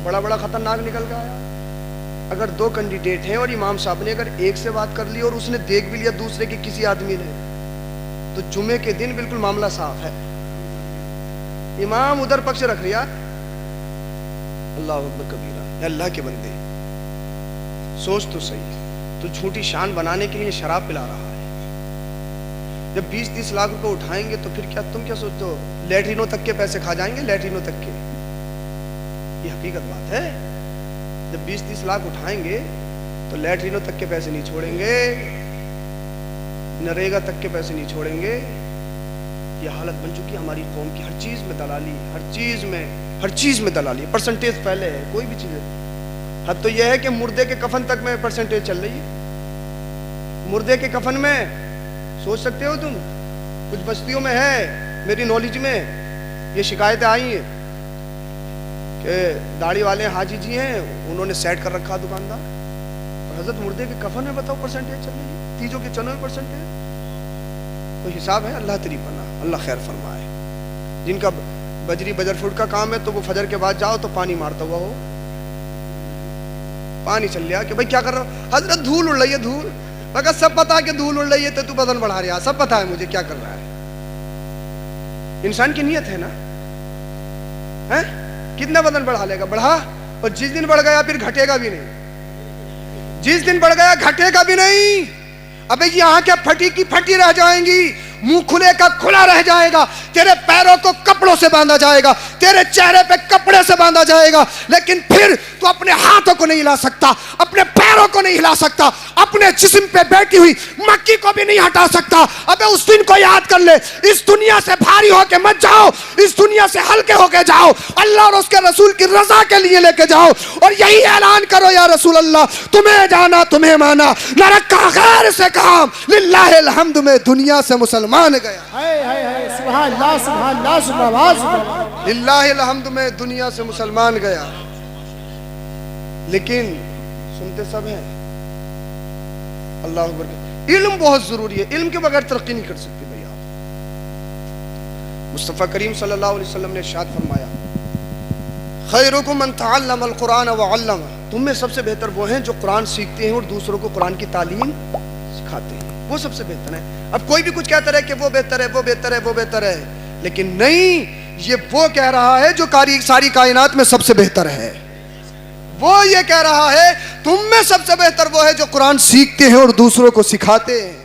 बड़ा बड़ा खतरनाक निकल के आया। अगर 2 कैंडिडेट हैं और इमाम साहब ने अगर एक से बात कर ली और उसने देख भी लिया दूसरे के किसी आदमी ने, तो जुमे के दिन बिल्कुल मामला साफ है। इमाम उधर पक्ष रख लिया। अल्लाह अकबर कबीरा। अल्लाह के बंदे सोच तो सही, तो झूठी शान बनाने के लिए शराब पिला रहा है। जब 20-30 लाख रुपए उठाएंगे तो फिर क्या तुम क्या सोचते हो लैट्रिनों तक के पैसे खा जाएंगे? लैट्रिनों तक के, ये हकीकत बात है। जब 20-30 लाख उठाएंगे तो लैट्रिनों तक के पैसे नहीं छोड़ेंगे, नरेगा तक के पैसे नहीं छोड़ेंगे। ये हालत बन चुकी है हमारी कौम की। हर चीज में दलाली, हर चीज में दलाली। परसेंटेज पहले है कोई भी चीज है। हद तो यह है कि मुर्दे के कफन तक में परसेंटेज चल रही है। मुर्दे के कफन में सोच सकते हो तुम, कुछ बस्तियों में है, मेरी नॉलेज में ये शिकायतें आई हैं कि दाढ़ी वाले हाजी जी हैं, उन्होंने सेट कर रखा दुकानदार, और हजरत मुर्दे के कफन में बताओ परसेंटेज चल रही है, तीजों के चनों में परसेंटेज। तो हिसाब है। अल्लाह तेरी पना, अल्लाह खैर फरमाए। जिनका बजरी बजर फुट का काम है तो वो फजर के बाद जाओ तो पानी मारता हुआ हो, पानी चल लिया कि भाई क्या कर रहा हो? हजरत धूल उड़ रही है, धूल। मगर सब पता है कि धूल उड़ रही है तो तू बदन बढ़ा रहा है, सब पता है मुझे क्या कर रहा है। इंसान की नीयत है ना, है? कितना बदन बढ़ा लेगा? बढ़ा, और जिस दिन बढ़ गया फिर घटेगा भी नहीं। जिस दिन बढ़ गया घटेगा भी नहीं। अबे ये आंखें फटी की फटी रह जाएंगी, मुंह खुले का खुला रह जाएगा, तेरे पैरों को कपड़ों से बांधा जाएगा, तेरे चेहरे पे कपड़े से बांधा जाएगा, लेकिन फिर तू अपने हाथों को नहीं हिला सकता, अपने पैरों को नहीं हिला सकता, अपने जिस्म पे बैठी हुई मक्खी को भी नहीं हटा सकता। अबे उस दिन को याद कर ले। इस दुनिया से भारी होके मत जाओ, इस दुनिया से हल्के होके जाओ, अल्लाह और उसके रसूल की रजा के लिए लेके जाओ और यही ऐलान करो, या रसूल अल्लाह तुम्हें जाना तुम्हें माना, न रखा गैर से काम, लिल्लाहिल हम्द में दुनिया से मुसलमान गया। हाय हाय हाय, सुभान अल्लाह सुभान अल्लाह सुभान अल्लाह, लिल्लाहिल हम्द में दुनिया से मुसलमान गया। लेकिन सुनते सब हैं। अल्लाह अकबर। इल्म बहुत जरूरी है, इल्म के बगैर तरक्की नहीं कर सकते भाई आप। मुस्तफ़ा करीम सल्लल्लाहु अलैहि वसल्लम ने इरशाद फरमाया, खैरुकुम मन तअल्लमल कुरान व अल्लम, तुम में सबसे बेहतर वो हैं जो कुरान सीखते हैं और दूसरों को कुरान की तालीम सिखाते हैं, वो सबसे बेहतर है। अब कोई भी कुछ कहता रहे कि वो बेहतर है, वो बेहतर है, वो बेहतर है, लेकिन नहीं, ये वो कह रहा है जो सारी कायनात में सबसे बेहतर है। वो ये कह रहा है तुम में सबसे बेहतर वो है जो कुरान सीखते हैं और दूसरों को सिखाते हैं।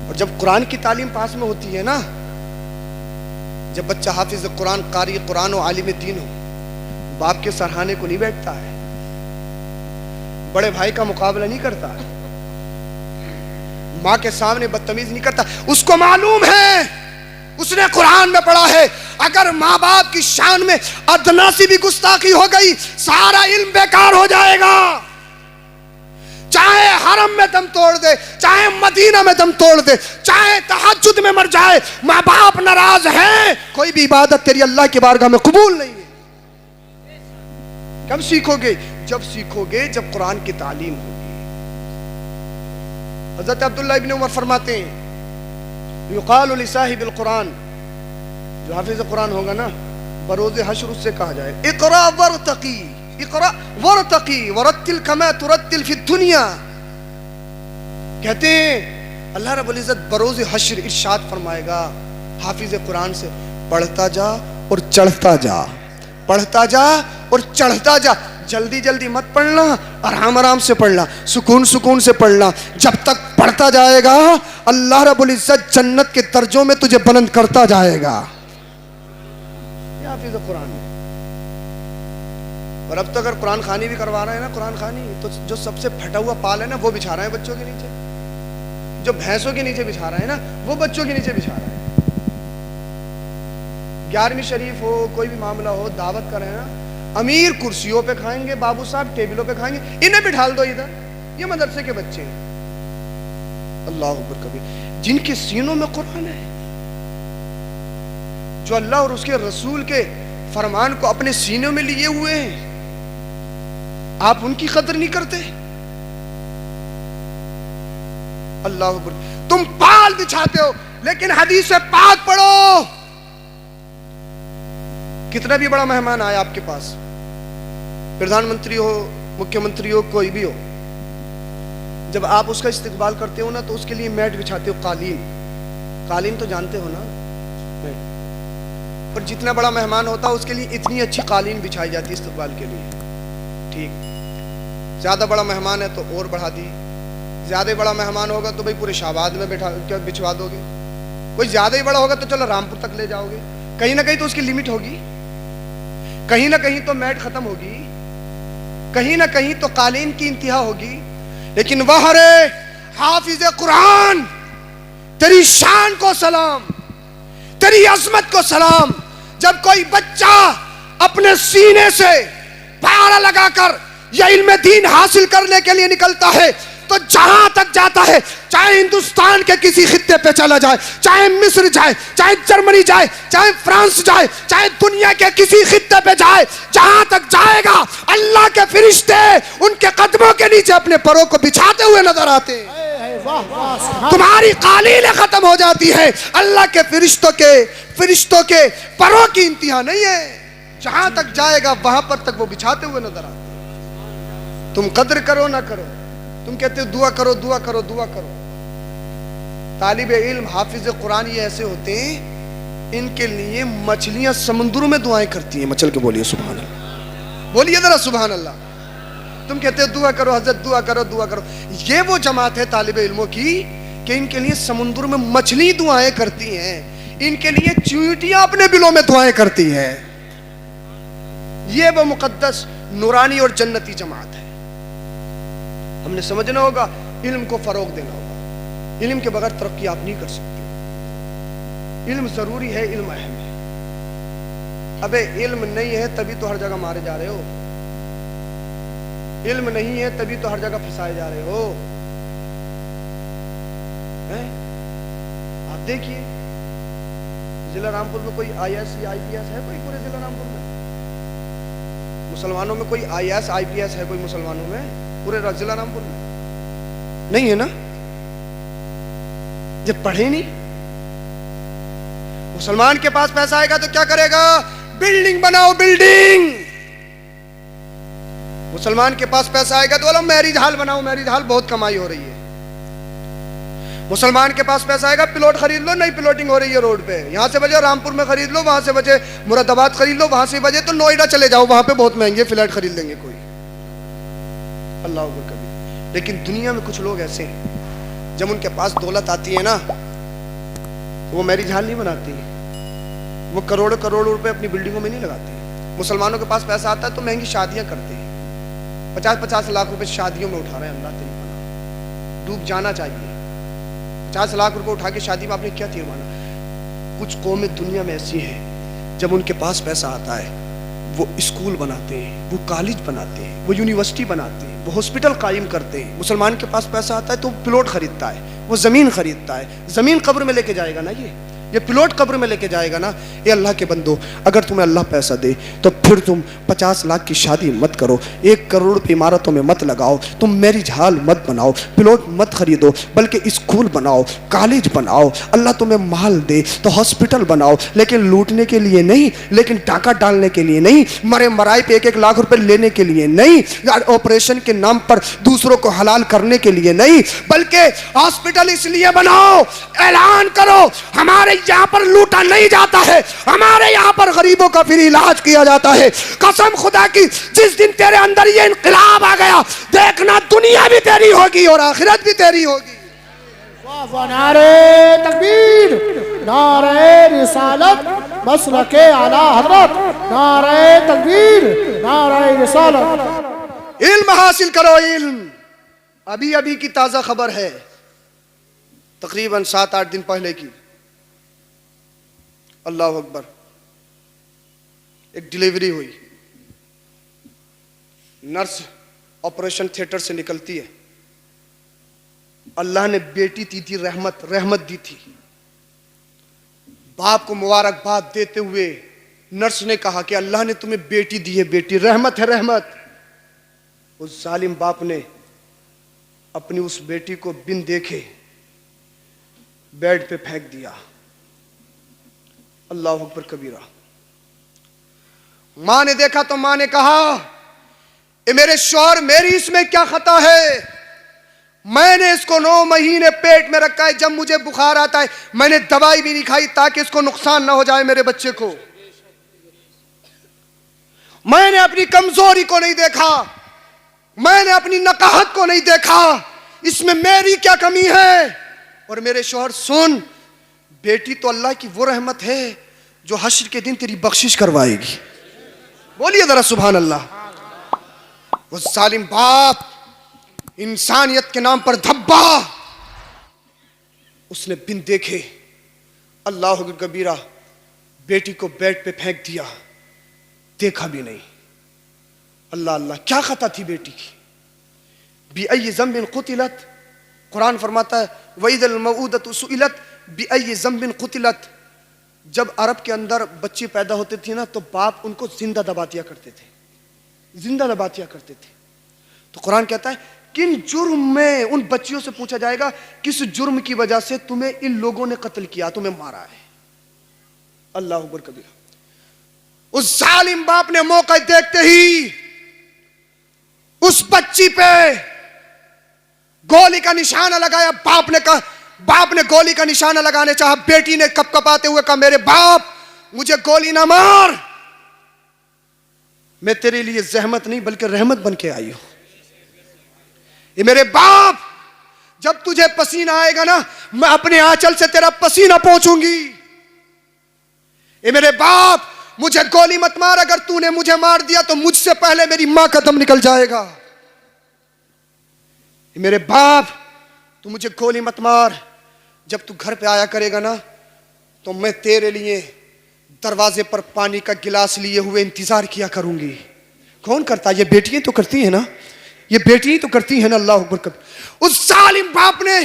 और जब कुरान की तालीम पास में होती है ना, जब बच्चा हाफिज कुरान, कारी कुरान और आलिम दीन हो, बाप के सराहने को नहीं बैठता है, बड़े भाई का मुकाबला नहीं करता, माँ के सामने बदतमीज नहीं करता। उसको मालूम है, उसने कुरान में पढ़ा है, अगर माँ बाप की शान में अदना सी भी गुस्ताखी हो गई, सारा इल्म बेकार हो जाएगा। चाहे हरम में दम तोड़ दे, चाहे मदीना में दम तोड़ दे, चाहे तहज्जुद में मर जाए, माँ बाप नाराज है, कोई भी इबादत तेरी अल्लाह की बारगाह में कबूल नहीं है। कब सीखोगे? जब सीखोगे जब कुरान की तालीम होगी। हज़रत अब्दुल्लाह इब्न उमर फरमाते हैं, युक़ालु लिसाहिबिल कुरान, जो हाफिज़ कुरान होगा ना, बरोज़ हश्र उससे कहा जाए, इक़रा वरतक़ी, इक़रा वरतक़ी वरत्तिल कमा तुरत्तिल फी दुनिया। कहते हैं अल्लाह रब्बुल इज़्ज़त बरोज़ हश्र इरशाद फरमाएगा हाफिज़ कुरान से, पढ़ता जा और चढ़ता जा, पढ़ता जा और चढ़ता जा, जल्दी जल्दी मत पढ़ना, आराम आराम से पढ़ना, सुकून सुकून से पढ़ना। जब तक पढ़ता जाएगा अल्लाह रब्बुल इज्जत जन्नत के दर्जों में तुझे बुलंद करता जाएगा। हाफिज़ कुरान है। और अब तो अगर कुरान खानी भी करवा रहे हैं ना, कुरान खानी, तो जो सबसे फटा हुआ पाल है ना वो बिछा रहे हैं बच्चों के नीचे, जो भैंसों के नीचे बिछा रहे हैं ना वो बच्चों के नीचे बिछा रहे हैं। 11वीं शरीफ हो, कोई भी मामला हो, दावत कर रहे हैं ना, अमीर कुर्सियों पे खाएंगे, बाबू साहब टेबलों पे खाएंगे, इन्हें बिठा दो इधर, ये मदरसे के बच्चे हैं। अल्लाह अकबर कबीर। जिनके सीनों में कुरान है, जो अल्लाह और उसके रसूल के फरमान को अपने सीनों में लिए हुए हैं, आप उनकी कदर नहीं करते। अल्लाह अकबर। तुम पाल बिछाते हो लेकिन हदीस से पाक पढ़ो। कितना भी बड़ा मेहमान आया आपके पास, प्रधानमंत्री हो, मुख्यमंत्री हो, कोई भी हो, जब आप उसका इस्तकबाल करते हो ना तो उसके लिए मैट बिछाते हो, कालीन। कालीन तो जानते हो ना, मैट। और जितना बड़ा मेहमान होता है उसके लिए इतनी अच्छी कालीन बिछाई जाती है इस्तकबाल के लिए। ठीक, ज्यादा बड़ा मेहमान है तो और बढ़ा दी, ज्यादा बड़ा मेहमान होगा तो भाई पूरे शाहबाद में बिछवा दोगे, कोई ज्यादा ही बड़ा होगा तो चलो रामपुर तक ले जाओगे। कहीं ना कहीं तो उसकी लिमिट होगी, कहीं ना कहीं तो मैट खत्म होगी, कहीं ना कहीं तो कालीन की इंतहा होगी। लेकिन वह रे हाफिज कुरान, तेरी शान को सलाम, तेरी अजमत को सलाम। जब कोई बच्चा अपने सीने से पारा लगाकर यह इल्म दीन हासिल करने के लिए निकलता है तो जहां तक जाता है, चाहे हिंदुस्तान के किसी खित्ते पे चला जाए, चाहे मिस्र जाए, चाहे जर्मनी जाए, चाहे फ्रांस जाए, चाहे दुनिया के किसी खित्ते पे जाए, जहां तक जाएगा अल्लाह के फरिश्ते उनके कदमों के नीचे अपने परों को बिछाते हुए नजर आते हैं। तुम्हारी कालीन खत्म हो जाती है, अल्लाह के फरिश्तों के परों की इंतहा नहीं है। जहां तक जाएगा वहां पर तक वो बिछाते हुए नजर आते हैं। तुम कद्र करो ना करो, तुम कहते हो दुआ करो दुआ करो दुआ करो। तालिबे इल्म हाफिज कुरान ये ऐसे होते हैं, इनके लिए मछलियां समुद्रों में दुआएं करती हैं। मचल के बोलिए सुभान अल्लाह, बोलिए जरा सुभान अल्लाह। तुम कहते हो दुआ करो हजरत, दुआ करो दुआ करो। ये वो जमात है तालिब इल्मों की कि इनके लिए समुद्र में मछली दुआएं करती हैं, इनके लिए चींटियां अपने बिलों में दुआएं करती हैं। ये वो मुकद्दस नूरानी और जन्नती जमात है। हमने समझना होगा, इल्म को फरोग देना होगा। इल्म के बगैर तरक्की आप नहीं कर सकते। इल्म जरूरी है, इल्म अहम है। अबे इल्म नहीं है तभी तो हर जगह मारे जा रहे हो, इल्म नहीं है तभी तो हर जगह फंसाए जा रहे हो। आप देखिए जिला रामपुर में कोई IAS या IPS है कोई पूरे जिला रामपुर में? मुसलमानों में कोई IAS IPS है कोई मुसलमानों में पूरे जिला रामपुर में? नहीं है ना। जब पढ़े नहीं, मुसलमान के पास पैसा आएगा तो क्या करेगा? बिल्डिंग बनाओ, बिल्डिंग। मुसलमान के पास पैसा आएगा तो बोलो मैरिज हॉल बनाओ, मैरिज हॉल, बहुत कमाई हो रही है। मुसलमान के पास पैसा आएगा प्लॉट खरीद लो, नई प्लॉटिंग हो रही है रोड पे, यहां से बजे रामपुर में खरीद लो, वहां से बजे मुरादाबाद खरीद लो, वहां से बजे तो नोएडा चले जाओ, वहां पे बहुत महंगे फ्लैट खरीद लेंगे कोई। अल्लाह अकबर कबीर। लेकिन दुनिया में कुछ लोग ऐसे हैं, जब उनके पास दौलत आती है ना तो वो मैरिज हॉल नहीं बनाती, वो करोड़ों करोड़ों रुपए अपनी बिल्डिंगों में नहीं लगाते। मुसलमानों के पास पैसा आता है तो महंगी शादियां करते हैं, 50-50 लाख रुपए शादियों में उठा रहे हैं। अल्लाह तेरी पनाह, डूब जाना चाहिए। 50 लाख रुपए उठा के शादी में आपने क्या तीर माना? कुछ कौमें दुनिया में ऐसी हैं, जब उनके पास पैसा आता है वो स्कूल बनाते हैं, वो कॉलेज बनाते हैं, वो यूनिवर्सिटी बनाते हैं, वो हॉस्पिटल कायम करते हैं। मुसलमान के पास पैसा आता है तो प्लॉट खरीदता है, वो जमीन खरीदता है। जमीन कब्र में लेके जाएगा ना, ये प्लॉट कब्र में लेके जाएगा ना। ये अल्लाह के बंदो, अगर तुम्हें अल्लाह पैसा दे तो फिर तुम 50 लाख की शादी मत करो, 1 करोड़ की इमारतों में मत लगाओ, तुम मैरिज हॉल मत बनाओ, प्लॉट मत खरीदो, बल्कि स्कूल बनाओ, कॉलेज बनाओ। अल्लाह तुम्हें माल दे तो हॉस्पिटल बनाओ, लेकिन लूटने के लिए नहीं, लेकिन टाका डालने के लिए नहीं, मरे मराए पे 1-1 लाख रुपए लेने के लिए नहीं, ऑपरेशन के नाम पर दूसरों को हलाल करने के लिए नहीं, बल्कि हॉस्पिटल इसलिए बनाओ, ऐलान करो हमारे यहाँ पर लूटा नहीं जाता है, हमारे यहाँ पर गरीबों का फ्री इलाज किया जाता है। कसम खुदा की, जिस दिन तेरे अंदर ये इनकलाब आ गया, देखना दुनिया भी तेरी होगी और आखिरत भी तेरी होगी। वाह वाह, नारे तकबीर, नारे रिसालत, मसलके आला हजरत, नारे तकबीर, नारे रिसालत। इल्म हासिल करो, इल्म। अभी अभी की ताजा खबर है, तकरीबन 7-8 दिन पहले की। अल्लाह अकबर। एक डिलीवरी हुई, नर्स ऑपरेशन थिएटर से निकलती है, अल्लाह ने बेटी दी थी, रहमत दी थी। बाप को मुबारकबाद देते हुए नर्स ने कहा कि अल्लाह ने तुम्हें बेटी दी है, बेटी रहमत है, रहमत। उस जालिम बाप ने अपनी उस बेटी को बिन देखे बेड पे फेंक दिया। अल्लाह अकबर कबीरा। मां ने देखा तो मां ने कहा, ए मेरे शौहर, मेरी इसमें क्या खता है? मैंने इसको 9 महीने पेट में रखा है, जब मुझे बुखार आता है मैंने दवाई भी नहीं खाई ताकि इसको नुकसान ना हो जाए मेरे बच्चे को। मैंने अपनी कमजोरी को नहीं देखा, मैंने अपनी नकाहत को नहीं देखा, इसमें मेरी क्या कमी है? और मेरे शौहर सुन, बेटी तो अल्लाह की वो रहमत है जो हश्र के दिन तेरी बख्शिश करवाएगी। बोलिए जरा सुभान अल्लाह। वो जालिम बाप इंसानियत के नाम पर धब्बा, उसने बिन देखे अल्लाह अकबर कबीरा बेटी को बेड पे फेंक दिया, देखा भी नहीं। अल्लाह अल्लाह, क्या खता थी बेटी की? बिअय्यि ज़ंबिन क़ुतिलत, कुरान फरमाता है वइज़ल मऊदतु सुइलत बिअय्यि ज़ंबिन क़ुतिलत। जब अरब के अंदर बच्ची पैदा होती थी ना तो बाप उनको जिंदा दबा दिया करते थे, जिंदा दबा दिया करते थे। तो कुरान कहता है किन जुर्म में, उन बच्चियों से पूछा जाएगा किस जुर्म की वजह से तुम्हें इन लोगों ने कत्ल किया, तुम्हें मारा है। अल्लाह अकबर कबीरा। उस जालिम बाप ने मौका देखते ही उस बच्ची पे गोली का निशाना लगाया। बाप ने गोली का निशाना लगाने चाहा, बेटी ने कपकपाते हुए कहा मेरे बाप मुझे गोली ना मार, मैं तेरे लिए जहमत नहीं बल्कि रहमत बन के आई हूं। ये मेरे बाप, जब तुझे पसीना आएगा ना, मैं अपने आंचल से तेरा पसीना पोंछूंगी। ये मेरे बाप, मुझे गोली मत मार, अगर तूने मुझे मार दिया तो मुझसे पहले मेरी मां का दम निकल जाएगा। ये मेरे बाप, तू मुझे गोली मत मार, जब तू घर पे आया करेगा ना तो मैं तेरे लिए दरवाजे पर पानी का गिलास लिए हुए इंतजार किया करूंगी। कौन करता है? ये बेटियां तो करती है ना, ये बेटियां तो करती है ना। अल्लाह अकबर। कभी उस जालिम बाप ने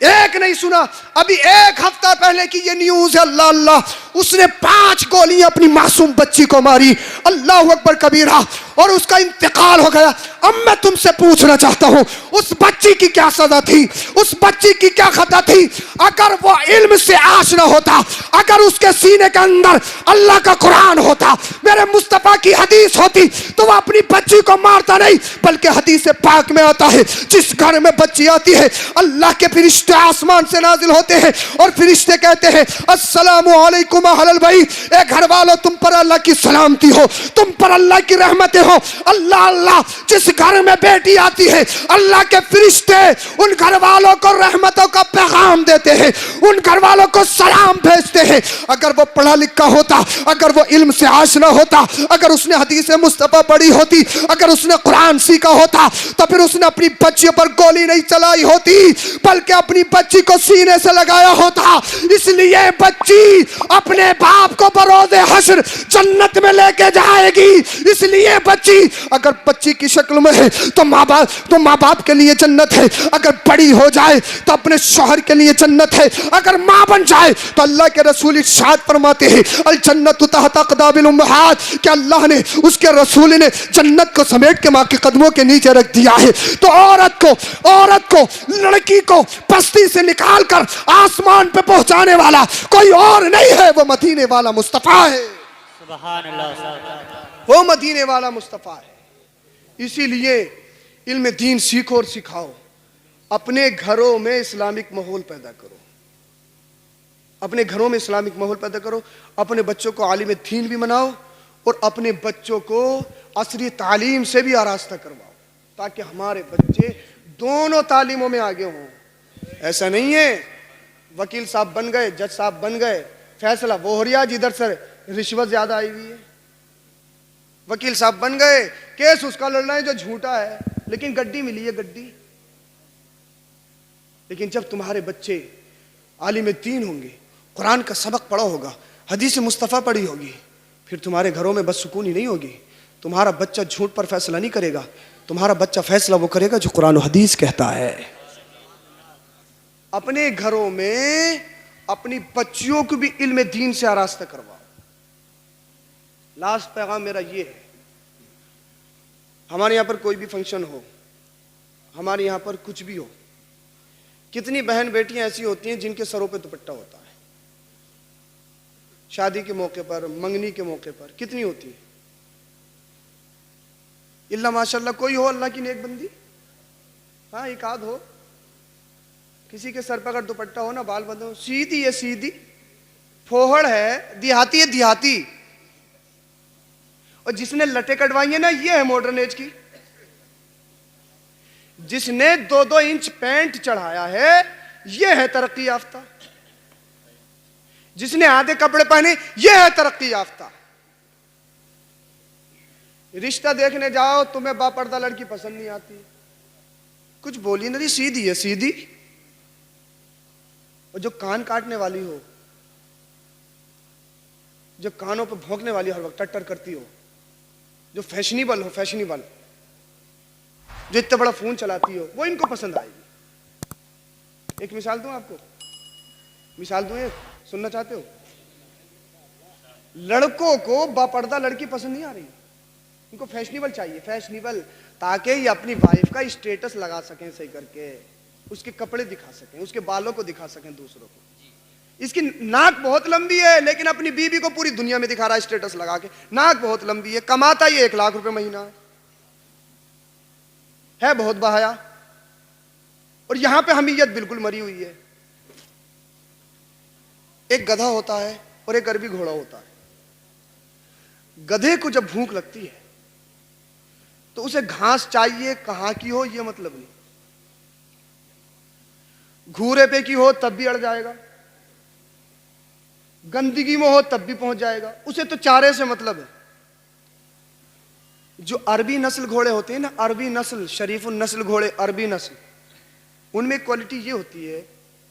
एक नहीं सुना, अभी 1 हफ्ता पहले की ये न्यूज है। अल्लाह अल्लाह, उसने 5 गोलियां अपनी मासूम बच्ची को मारी। अल्लाह अकबर कबीरा, और उसका इंतकाल हो गया। अब मैं तुमसे पूछना चाहता हूं, उस बच्ची की क्या सजा थी? उस बच्ची की क्या खता थी? अगर वो इल्म से आशना होता, अगर उसके सीने के अंदर अल्लाह का कुरान होता, मेरे मुस्तफा की हदीस होती, तो वो अपनी बच्ची को मारता नहीं। बल्कि हदीस पाक में आता है, जिस घर में बच्ची आती है अल्लाह के फरिश्ते आसमान से नाजिल होते हैं और फरिश्ते कहते हैं अस्सलामु अलैकुम अहलल बैत, ए घर वालों तुम पर अल्लाह की सलामती हो, तुम पर अल्लाह की रहमतें हो। अल्लाह अल्लाह, जिस घर में बेटी आती है अल्लाह के फरिश्ते उन घर वालों को रहमतों का पैगाम देते हैं, उन घर वालों को सलाम भेजते हैं। अगर वो पढ़ा लिखा होता, अगर वो इल्म से आशना होता, अगर उसने हदीस मुस्तफा पढ़ी होती, अगर उसने कुरान सीखा होता, तो फिर उसने अपनी बच्ची पर गोली नहीं चलाई होती, बल्कि अपनी बच्ची को सीने से लगाया होता। इसलिए बच्ची अपने बाप को बरोज़े हश्र जन्नत में लेके जाएगी। इसलिए बच्ची अगर बच्ची की शक्ल में है तो माँ बाप के लिए जन्नत है, अगर बड़ी हो जाए तो अपने शौहर के लिए जन्नत है, अगर माँ बन जाए तो अल्लाह के रसूल इरशाद फरमाते हैं अल जन्नतु तहता क़दामिल उम्महात, कि अल्लाह ने, उसके रसूल ने जन्नत को समेट के माँ के कदमों के नीचे रख दिया है। तो औरत को लड़की को बस्ती से निकाल कर आसमान पे पहुंचाने वाला कोई और नहीं है, वो मदीने वाला मुस्तफा है। सुभान अल्लाह, वो मदीने वाला मुस्तफा है। इसीलिए इल्म दीन सीखो और सिखाओ, अपने घरों में इस्लामिक माहौल पैदा करो, अपने घरों में इस्लामिक माहौल पैदा करो, अपने बच्चों को आलिम दीन भी बनाओ और अपने बच्चों को असरी तालीम से भी आरास्ता करवाओ, ताकि हमारे बच्चे दोनों तालीमों में आगे हों। ऐसा नहीं है वकील साहब बन गए, जज साहब बन गए, फैसला वो हो रहा, जिधर से रिश्वत ज्यादा आई हुई है। वकील साहब बन गए, केस उसका लड़ रहे हैं जो झूठा है, लेकिन गड्डी मिली है, गड्डी। लेकिन जब तुम्हारे बच्चे आलिम दीन होंगे, कुरान का सबक पढ़ा होगा, हदीस मुस्तफ़ा पढ़ी होगी, फिर तुम्हारे घरों में बस सुकून ही नहीं होगी। तुम्हारा बच्चा झूठ पर फैसला नहीं करेगा, तुम्हारा बच्चा फैसला वो करेगा जो कुरान और हदीस कहता है। अपने घरों में अपनी बच्चियों को भी इल्म दीन से आरास्ता करवाओ। लास्ट पैगाम मेरा ये है, हमारे यहाँ पर कोई भी फंक्शन हो, हमारे यहाँ पर कुछ भी हो, कितनी बहन बेटियां ऐसी होती हैं जिनके सरों पे दुपट्टा होता है, शादी के मौके पर, मंगनी के मौके पर, कितनी होती है? इल्ला माशाल्लाह कोई हो अल्लाह की नेक बंदी, हाँ एक आध हो, किसी के सर पर अगर दुपट्टा हो ना, बाल बंधे हो, सीधी है सीधी, फोहड़ है, देहाती है देहाती। और जिसने लटे कटवाई है ना, ये है मॉडर्न एज की। जिसने 2-2 इंच पैंट चढ़ाया है, ये है तरक्की याफ्ता। जिसने आधे कपड़े पहने, ये है तरक्की याफ्ता। रिश्ता देखने जाओ, तुम्हें बापर्दा लड़की पसंद नहीं आती, कुछ बोली नहीं, सीधी है सीधी। और जो कान काटने वाली हो, जो कानों पे भौंकने वाली हर वक्त टट्टर करती हो, जो फैशनेबल हो, फैशनेबल, जो इतना बड़ा फोन चलाती हो, वो इनको पसंद आएगी। एक मिसाल दूं आपको, मिसाल दूं एक, सुनना चाहते हो? लड़कों को बापर्दा लड़की पसंद नहीं आ रही, इनको फैशनेबल चाहिए, फैशनेबल, ताकि ये अपनी वाइफ का स्टेटस लगा सकें सही करके, उसके कपड़े दिखा सकें, उसके बालों को दिखा सकें दूसरों को। इसकी नाक बहुत लंबी है, लेकिन अपनी बीवी को पूरी दुनिया में दिखा रहा है स्टेटस लगा के, नाक बहुत लंबी है, कमाता ये 1 लाख रुपए महीना है बहुत बहाया। और यहां पे हमीयत बिल्कुल मरी हुई है। एक गधा होता है और एक अरबी घोड़ा होता है। गधे को जब भूख लगती है तो उसे घास चाहिए, कहां की हो ये मतलब नहीं, घूरे पे की हो तब भी अड़ जाएगा, गंदगी में हो तब भी पहुंच जाएगा, उसे तो चारे से मतलब है। जो अरबी नस्ल घोड़े होते हैं ना, अरबी नस्ल, शरीफुल नस्ल घोड़े, अरबी नस्ल, उनमें क्वालिटी ये होती है,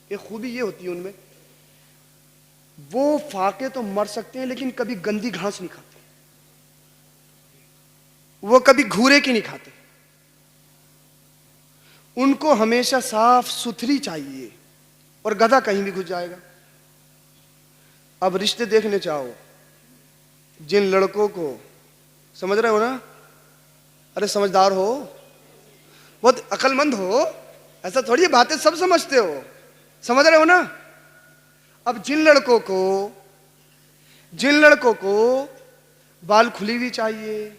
एक खूबी ये होती है उनमें, वो फाके तो मर सकते हैं लेकिन कभी गंदी घास नहीं खाते, वो कभी घूरे की नहीं खाते, उनको हमेशा साफ सुथरी चाहिए, और गधा कहीं भी घुस जाएगा। अब रिश्ते देखने चाहो, जिन लड़कों को, समझ रहे हो ना, अरे समझदार हो, बहुत अक्लमंद हो, ऐसा थोड़ी बातें सब समझते हो, समझ रहे हो ना। अब जिन लड़कों को बाल खुली हुई चाहिए,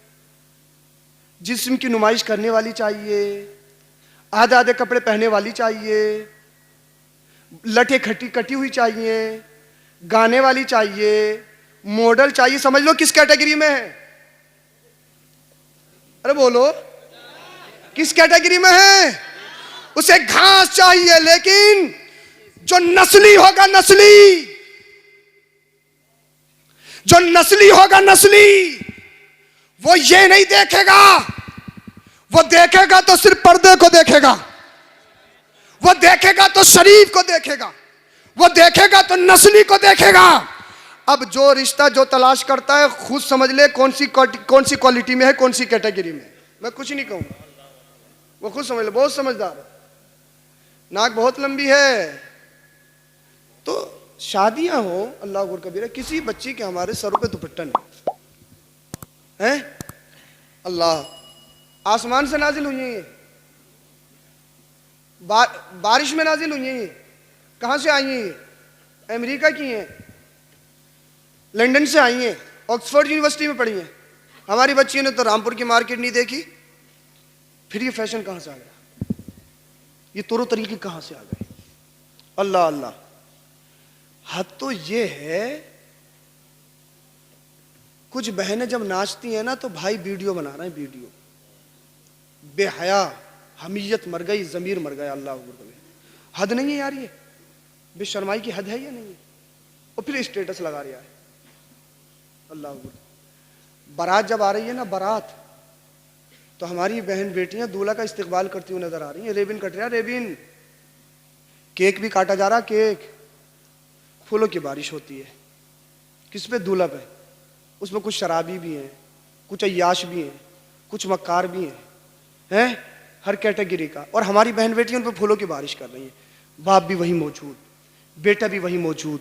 जिस्म की नुमाइश करने वाली चाहिए, आधे आधे कपड़े पहनने वाली चाहिए, लठे खटी कटी हुई चाहिए, गाने वाली चाहिए, मॉडल चाहिए, समझ लो किस कैटेगरी में है, अरे बोलो किस कैटेगरी में है। उसे घास चाहिए, लेकिन जो नस्ली होगा, जो नस्ली होगा, वो ये नहीं देखेगा, वो देखेगा तो सिर्फ पर्दे को देखेगा, वो देखेगा तो शरीफ को देखेगा, वो देखेगा तो नस्ली को देखेगा। अब जो रिश्ता जो तलाश करता है, खुद समझ ले कौन सी क्वालिटी में है, कौन सी कैटेगरी में है। मैं कुछ नहीं कहूंगा, वो खुद समझ ले, बहुत समझदार है, नाक बहुत लंबी है। तो शादियां हो, अल्लाह अकबर कबीरा, किसी बच्ची के हमारे सरों पे दुपट्टा नहीं है, अल्लाह आसमान से नाजिल हुई है ये, बारिश में नाजिल हुई है ये, कहां से आई है ये, अमेरिका की हैं, लंदन से आई हैं, ऑक्सफोर्ड यूनिवर्सिटी में पढ़ी हैं। हमारी बच्चियों ने तो रामपुर की मार्केट नहीं देखी, फिर ये फैशन कहां से आ गया, ये तौर तरीके कहां से आ गए, अल्लाह अल्लाह। हद तो ये है, कुछ बहनें जब नाचती हैं ना तो भाई वीडियो बना रहे हैं, वीडियो, बेहया, हमीयत मर गई, जमीर मर गया, अल्लाह अकबर। हद नहीं है यार, ये बेशर्माई की हद है या नहीं है, और फिर स्टेटस लगा रहा है, अल्लाह अकबर। बारात जब आ रही है ना, बारात, तो हमारी बहन बेटियां दूल्हा का इस्तकबाल करती हुई नजर आ रही हैं, रेबिन कट रहा, रेबिन, केक भी काटा जा रहा, केक, फूलों की बारिश होती है, किस पे, दूल्हा पे। उसमें कुछ शराबी भी हैं, कुछ अय्याश भी हैं, कुछ मक्कार भी हैं, हर कैटेगरी का। और हमारी बहन बेटियां उन पर फूलों की बारिश कर रही हैं, बाप भी वही मौजूद, बेटा भी वही मौजूद,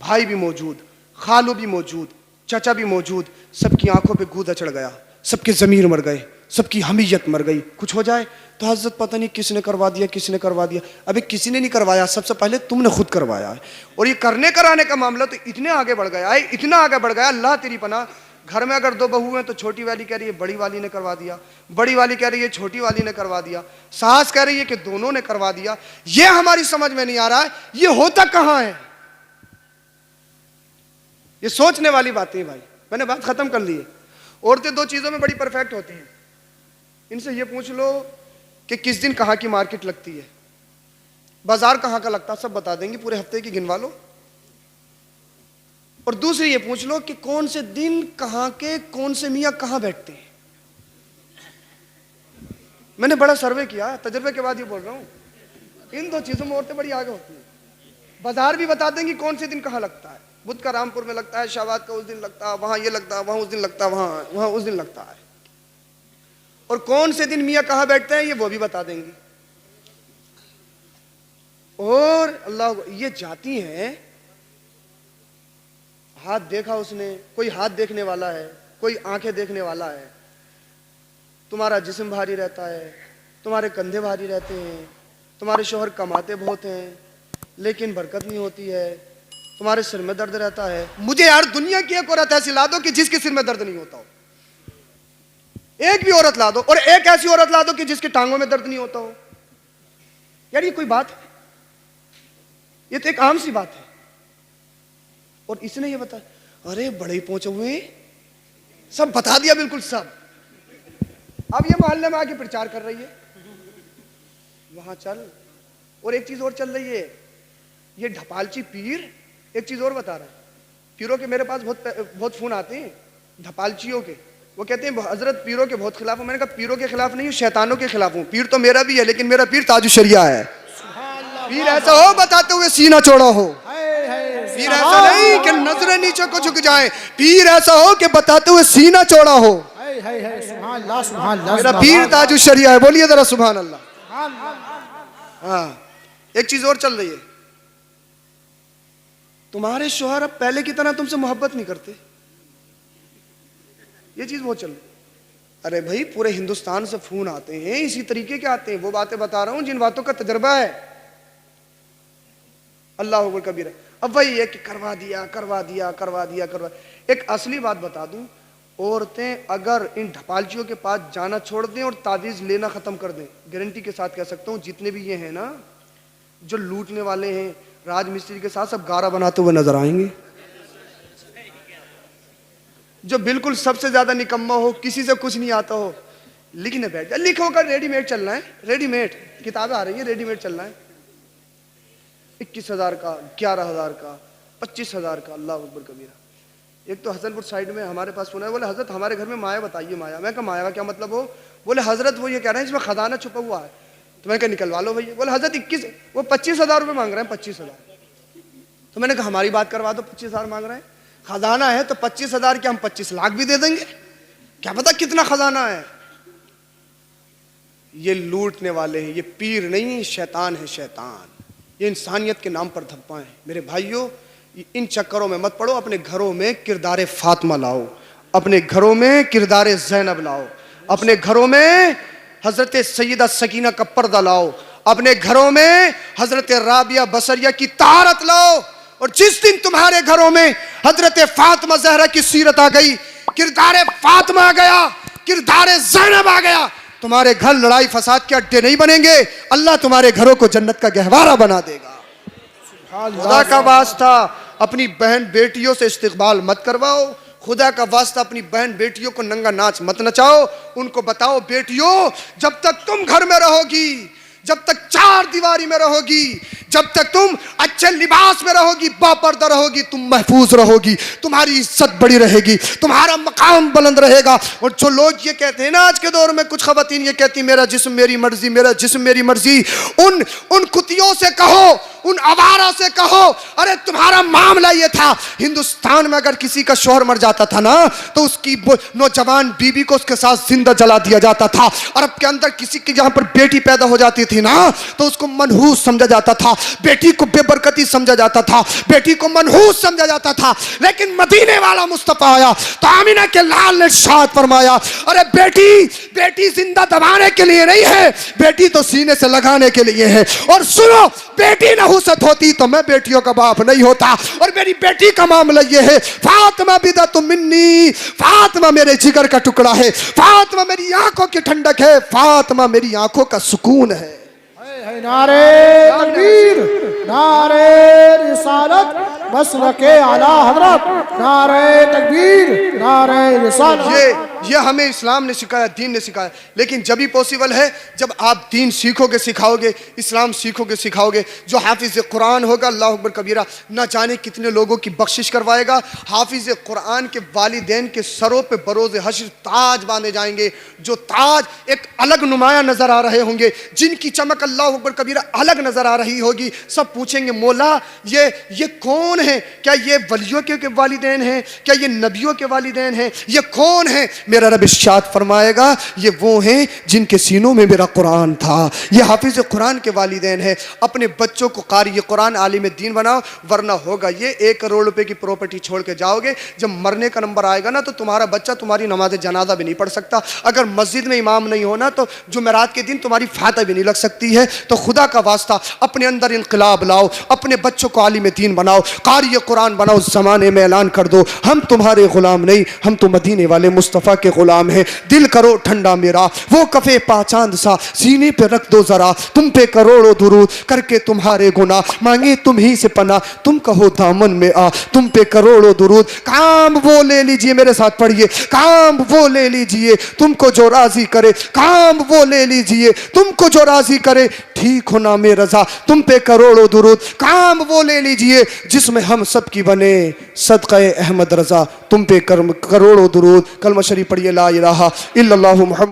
भाई भी मौजूद, खालू भी मौजूद, चाचा भी मौजूद, सबकी आंखों पे गूदा चढ़ गया, सबके ज़मीर मर गए, सबकी हमीयत मर गई। कुछ हो जाए तो हज़रत पता नहीं किसने करवा दिया, किसने करवा दिया। अबे किसी ने नहीं करवाया, सबसे पहले तुमने खुद करवाया है। और ये करने कराने का मामला तो इतने आगे बढ़ गया है, इतना आगे बढ़ गया, अल्लाह तेरी पनाह। घर में अगर दो बहू हैं तो छोटी वाली कह रही है बड़ी वाली ने करवा दिया, बड़ी वाली कह रही है छोटी वाली ने करवा दिया, सास कह रही है कि दोनों ने करवा दिया। ये हमारी समझ में नहीं आ रहा है, ये होता कहां है। ये सोचने वाली बातें हैं भाई। मैंने बात खत्म कर ली है। औरतें दो चीजों में बड़ी परफेक्ट होती हैं। इनसे ये पूछ लो कि किस दिन कहाँ की मार्केट लगती है, बाजार कहाँ का लगता है, सब बता देंगी, पूरे हफ्ते की गिनवा लो। और दूसरी ये पूछ लो कि कौन से दिन कहाँ के कौन से मियाँ कहाँ बैठते हैं। मैंने बड़ा सर्वे किया, तजर्बे के बाद ये बोल रहा हूँ, इन दो चीजों में औरतें बड़ी आगे होती हैं। बाजार भी बता देंगी कौन से दिन कहाँ लगता है, बुध का रामपुर में लगता है, शाबाद का उस दिन लगता है, वहां ये लगता है, वहां उस दिन लगता है, वहां उस दिन लगता है। और कौन से दिन मियाँ कहाँ बैठते हैं ये वो भी बता देंगी। और अल्लाह, ये जाती हैं, हाथ देखा उसने, कोई हाथ देखने वाला है, कोई आंखें देखने वाला है, तुम्हारा जिस्म भारी रहता है, तुम्हारे कंधे भारी रहते हैं, तुम्हारे शोहर कमाते बहुत हैं लेकिन बरकत नहीं होती है, तुम्हारे सिर में दर्द रहता है। मुझे यार दुनिया की एक औरत ऐसी ला दो कि जिसके सिर में दर्द नहीं होता हो, एक भी औरत ला दो, और एक ऐसी औरत ला दो कि जिसके टांगों में दर्द नहीं होता हो। यार ये कोई बात है? ये तो एक आम सी बात है। और इसने ये बता, अरे बड़े ही पहुंचे हुए, सब बता दिया बिल्कुल सब। अब ये मोहल्ले में आके प्रचार कर रही है, वहां चल, और एक चीज और चल रही है, ये ढपालची पीर एक चीज और बता रहा है। पीरों के मेरे पास बहुत फोन आते हैं ढपालचियों के, वो कहते हैं हजरत पीरों के बहुत खिलाफ हूं। मैंने कहा पीरों के खिलाफ नहीं हूं, शैतानों के खिलाफ हूं। पीर तो मेरा भी है, लेकिन मेरा पीर ताजु शरिया है। पीर ऐसा हो बताते हुए सीना चौड़ा हो, पीर ऐसा नहीं कि नजरें नीचे को झुक जाए, पीर ऐसा हो कि बताते हुए सीना चौड़ा हो। मेरा पीर ताजु शरिया है, बोलिए जरा सुभान अल्लाह। हाँ, एक चीज और चल रही है, तुम्हारे शोहर अब पहले की तरह तुमसे मोहब्बत नहीं करते, ये चीज बहुत चल रही। अरे भाई पूरे हिंदुस्तान से फोन आते हैं, इसी तरीके के आते हैं, वो बातें बता रहा हूं जिन बातों का तजर्बा है। अल्लाह अकबर कबीर है। अब वही है कि करवा दिया करवा दिया करवा दिया करवा। एक असली बात बता दूं, औरतें अगर इन ढपालचियों के पास जाना छोड़ दें और तावीज लेना खत्म कर दें, गारंटी के साथ कह सकता हूं जितने भी ये हैं ना जो लूटने वाले हैं, राजमिस्त्री के साथ सब गारा बनाते हुए नजर आएंगे। जो बिल्कुल सबसे ज्यादा निकम्मा हो, किसी से कुछ नहीं आता हो, लिखने बैठ जाए, लिखो का रेडीमेड चलना है, रेडीमेड किताबें आ रही है, रेडीमेड चलना है। 21,000 का, 11,000 का, 25,000 का। अल्लाह अकबर कबीरा। एक तो हसनपुर साइड में हमारे पास सुना है, बोले हजरत हमारे घर में माया बताइए। माया, मैं कहा माया का क्या मतलब हो? बोले हजरत वो ये कह रहे हैं इसमें खजाना छुपा हुआ है। तो मैंने कहा निकलवा लो भैया। बोले हजरत 21, वो 25,000 रुपये मांग रहे हैं, 25,000। तो मैंने कहा हमारी बात करवा दो, 25,000 मांग रहे हैं, खजाना है तो 25,000 के हम 25 लाख भी दे देंगे, क्या पता कितना खजाना है। ये लूटने वाले हैं, ये पीर नहीं, शैतान है, शैतान। ये इंसानियत के नाम पर धब्बा है। मेरे भाइयों, इन चक्करों में मत पड़ो, अपने घरों में किरदार फातिमा लाओ, अपने घरों में किरदार ज़ैनब लाओ, अपने घरों में हजरत सैयदा सकीना का पर्दा लाओ, अपने घरों में हजरत राबिया बसरिया की तारत लाओ। और जिस दिन तुम्हारे घरों में हजरत फातिमा ज़हरा की सीरत आ गई, किरदार फातिमा आ गया, किरदार ज़ैनब आ गया, तुम्हारे घर लड़ाई फसाद के अड्डे नहीं बनेंगे। अल्लाह तुम्हारे घरों को जन्नत का गहवारा बना देगा। खुदा का वास्ता अपनी बहन बेटियों से इस्तिकबाल मत करवाओ, खुदा का वास्ता अपनी बहन बेटियों को नंगा नाच मत नचाओ। उनको बताओ बेटियों, जब तक तुम घर में रहोगी, जब तक चार दीवारी में रहोगी, जब तक तुम अच्छे लिबास में रहोगी, बापर्दा रहोगी, तुम महफूज रहोगी, तुम्हारी इज्जत बड़ी रहेगी, तुम्हारा मकाम बुलंद रहेगा। और जो लोग ये कहते हैं ना आज के दौर में, कुछ खवातीन ये कहती मेरा जिस्म मेरी मर्जी, मेरा जिस्म मेरी मर्जी, उन कुतियों से कहो, उन आवारा से कहो, अरे तुम्हारा मामला ये था, हिंदुस्तान में अगर किसी का शौहर मर जाता था ना तो उसकी नौजवान बीबी को उसके साथ जिंदा जला दिया जाता था। अरब के अंदर किसी की जहां पर बेटी पैदा हो जाती थी ना तो उसको मनहूस समझा जाता था, बेटी को बेबरकती समझा जाता था, बेटी को मनहूस समझा जाता था। लेकिन मदीने वाला मुस्तफा आया तो आमिना के लाल ने इरशाद फरमाया, अरे बेटी जिंदा दबाने के लिए नहीं है, बेटी तो सीने से लगाने के लिए है। और सुनो, बेटी नहुसत होती तो मैं बेटियों का बाप नहीं होता। और मेरी बेटी का मामला ये है, फातिमा बिदअतु मिन्नी, फातिमा मेरे जिगर का टुकड़ा है, फातिमा मेरी आंखों की ठंडक है, फातिमा मेरी आंखों का सुकून है। नारे तकबीर, नारे रिसालत, मसलके आला हजरत, नारे तकबीर, नारे रिसालत। ये हमें इस्लाम ने सिखाया, दीन ने सिखाया। लेकिन जब ही पॉसिबल है जब आप दीन सीखोगे, सिखाओगे, इस्लाम सीखोगे, सिखाओगे। जो हाफिज कुरान होगा, अल्लाह अकबर कबीरा, न जाने कितने लोगों की बख्शिश करवाएगा। हाफिज कुरान के वालिदैन के सरों पे बरोज़ हश्र ताज बांधे जाएंगे, जो ताज एक अलग नुमाया नजर आ रहे होंगे, जिनकी चमक अल्लाह अकबर कबीरा अलग नजर आ रही होगी। सब पूछेंगे मौला ये कौन है? क्या ये वलियों के वालिदैन हैं? क्या ये नबियों के वालिदैन हैं? ये कौन है? मेरा रब इरशाद फरमाएगा, ये वो हैं जिनके सीनों में मेरा कुरान था। ये हाफिज कुरान के वालिदैन है। अपने बच्चों को कारी कुरान आलिम दीन बनाओ, वरना होगा ये 1 करोड़ रुपए की प्रॉपर्टी छोड़ के जाओगे, जब मरने का नंबर आएगा ना तो तुम्हारा बच्चा तुम्हारी नमाज जनाजा भी नहीं पढ़ सकता। अगर मस्जिद में इमाम नहीं होना तो जुमेरात के दिन तुम्हारी फातह भी नहीं लग सकती है। तो खुदा का वास्ता अपने अंदर इनकलाब लाओ, अपने बच्चों को आलिम दीन बनाओ, कारी कुरान बनाओ, ज़माने में ऐलान कर दो, हम तुम्हारे गुलाम नहीं, हम तो मदीने वाले मुस्तफ़ा के गुलाम हैं। दिल करो ठंडा मेरा, वो कफे पाचांद सा सीने पे रख दो जरा, तुम पे करोड़ों दुरूद करके तुम्हारे गुनाह मांगे तुम ही से पना, तुम कहो दामन में आ, तुम पे करोड़ों दुरूद। काम वो ले लीजिए, मेरे साथ पढ़िए, काम वो ले लीजिए तुमको जो राजी करे, काम वो ले लीजिए तुमको जो राजी करे। ठीक हो नाम रजा तुम पे करोड़ों दुरूद, काम वो ले लीजिए जिसमें हम सब की बने सदक़े अहमद रजा तुम पे करोड़ों दुरूद। कलमा शरीफ पढ़िए ला इलाहा इल्लल्लाहु मुहम्मद।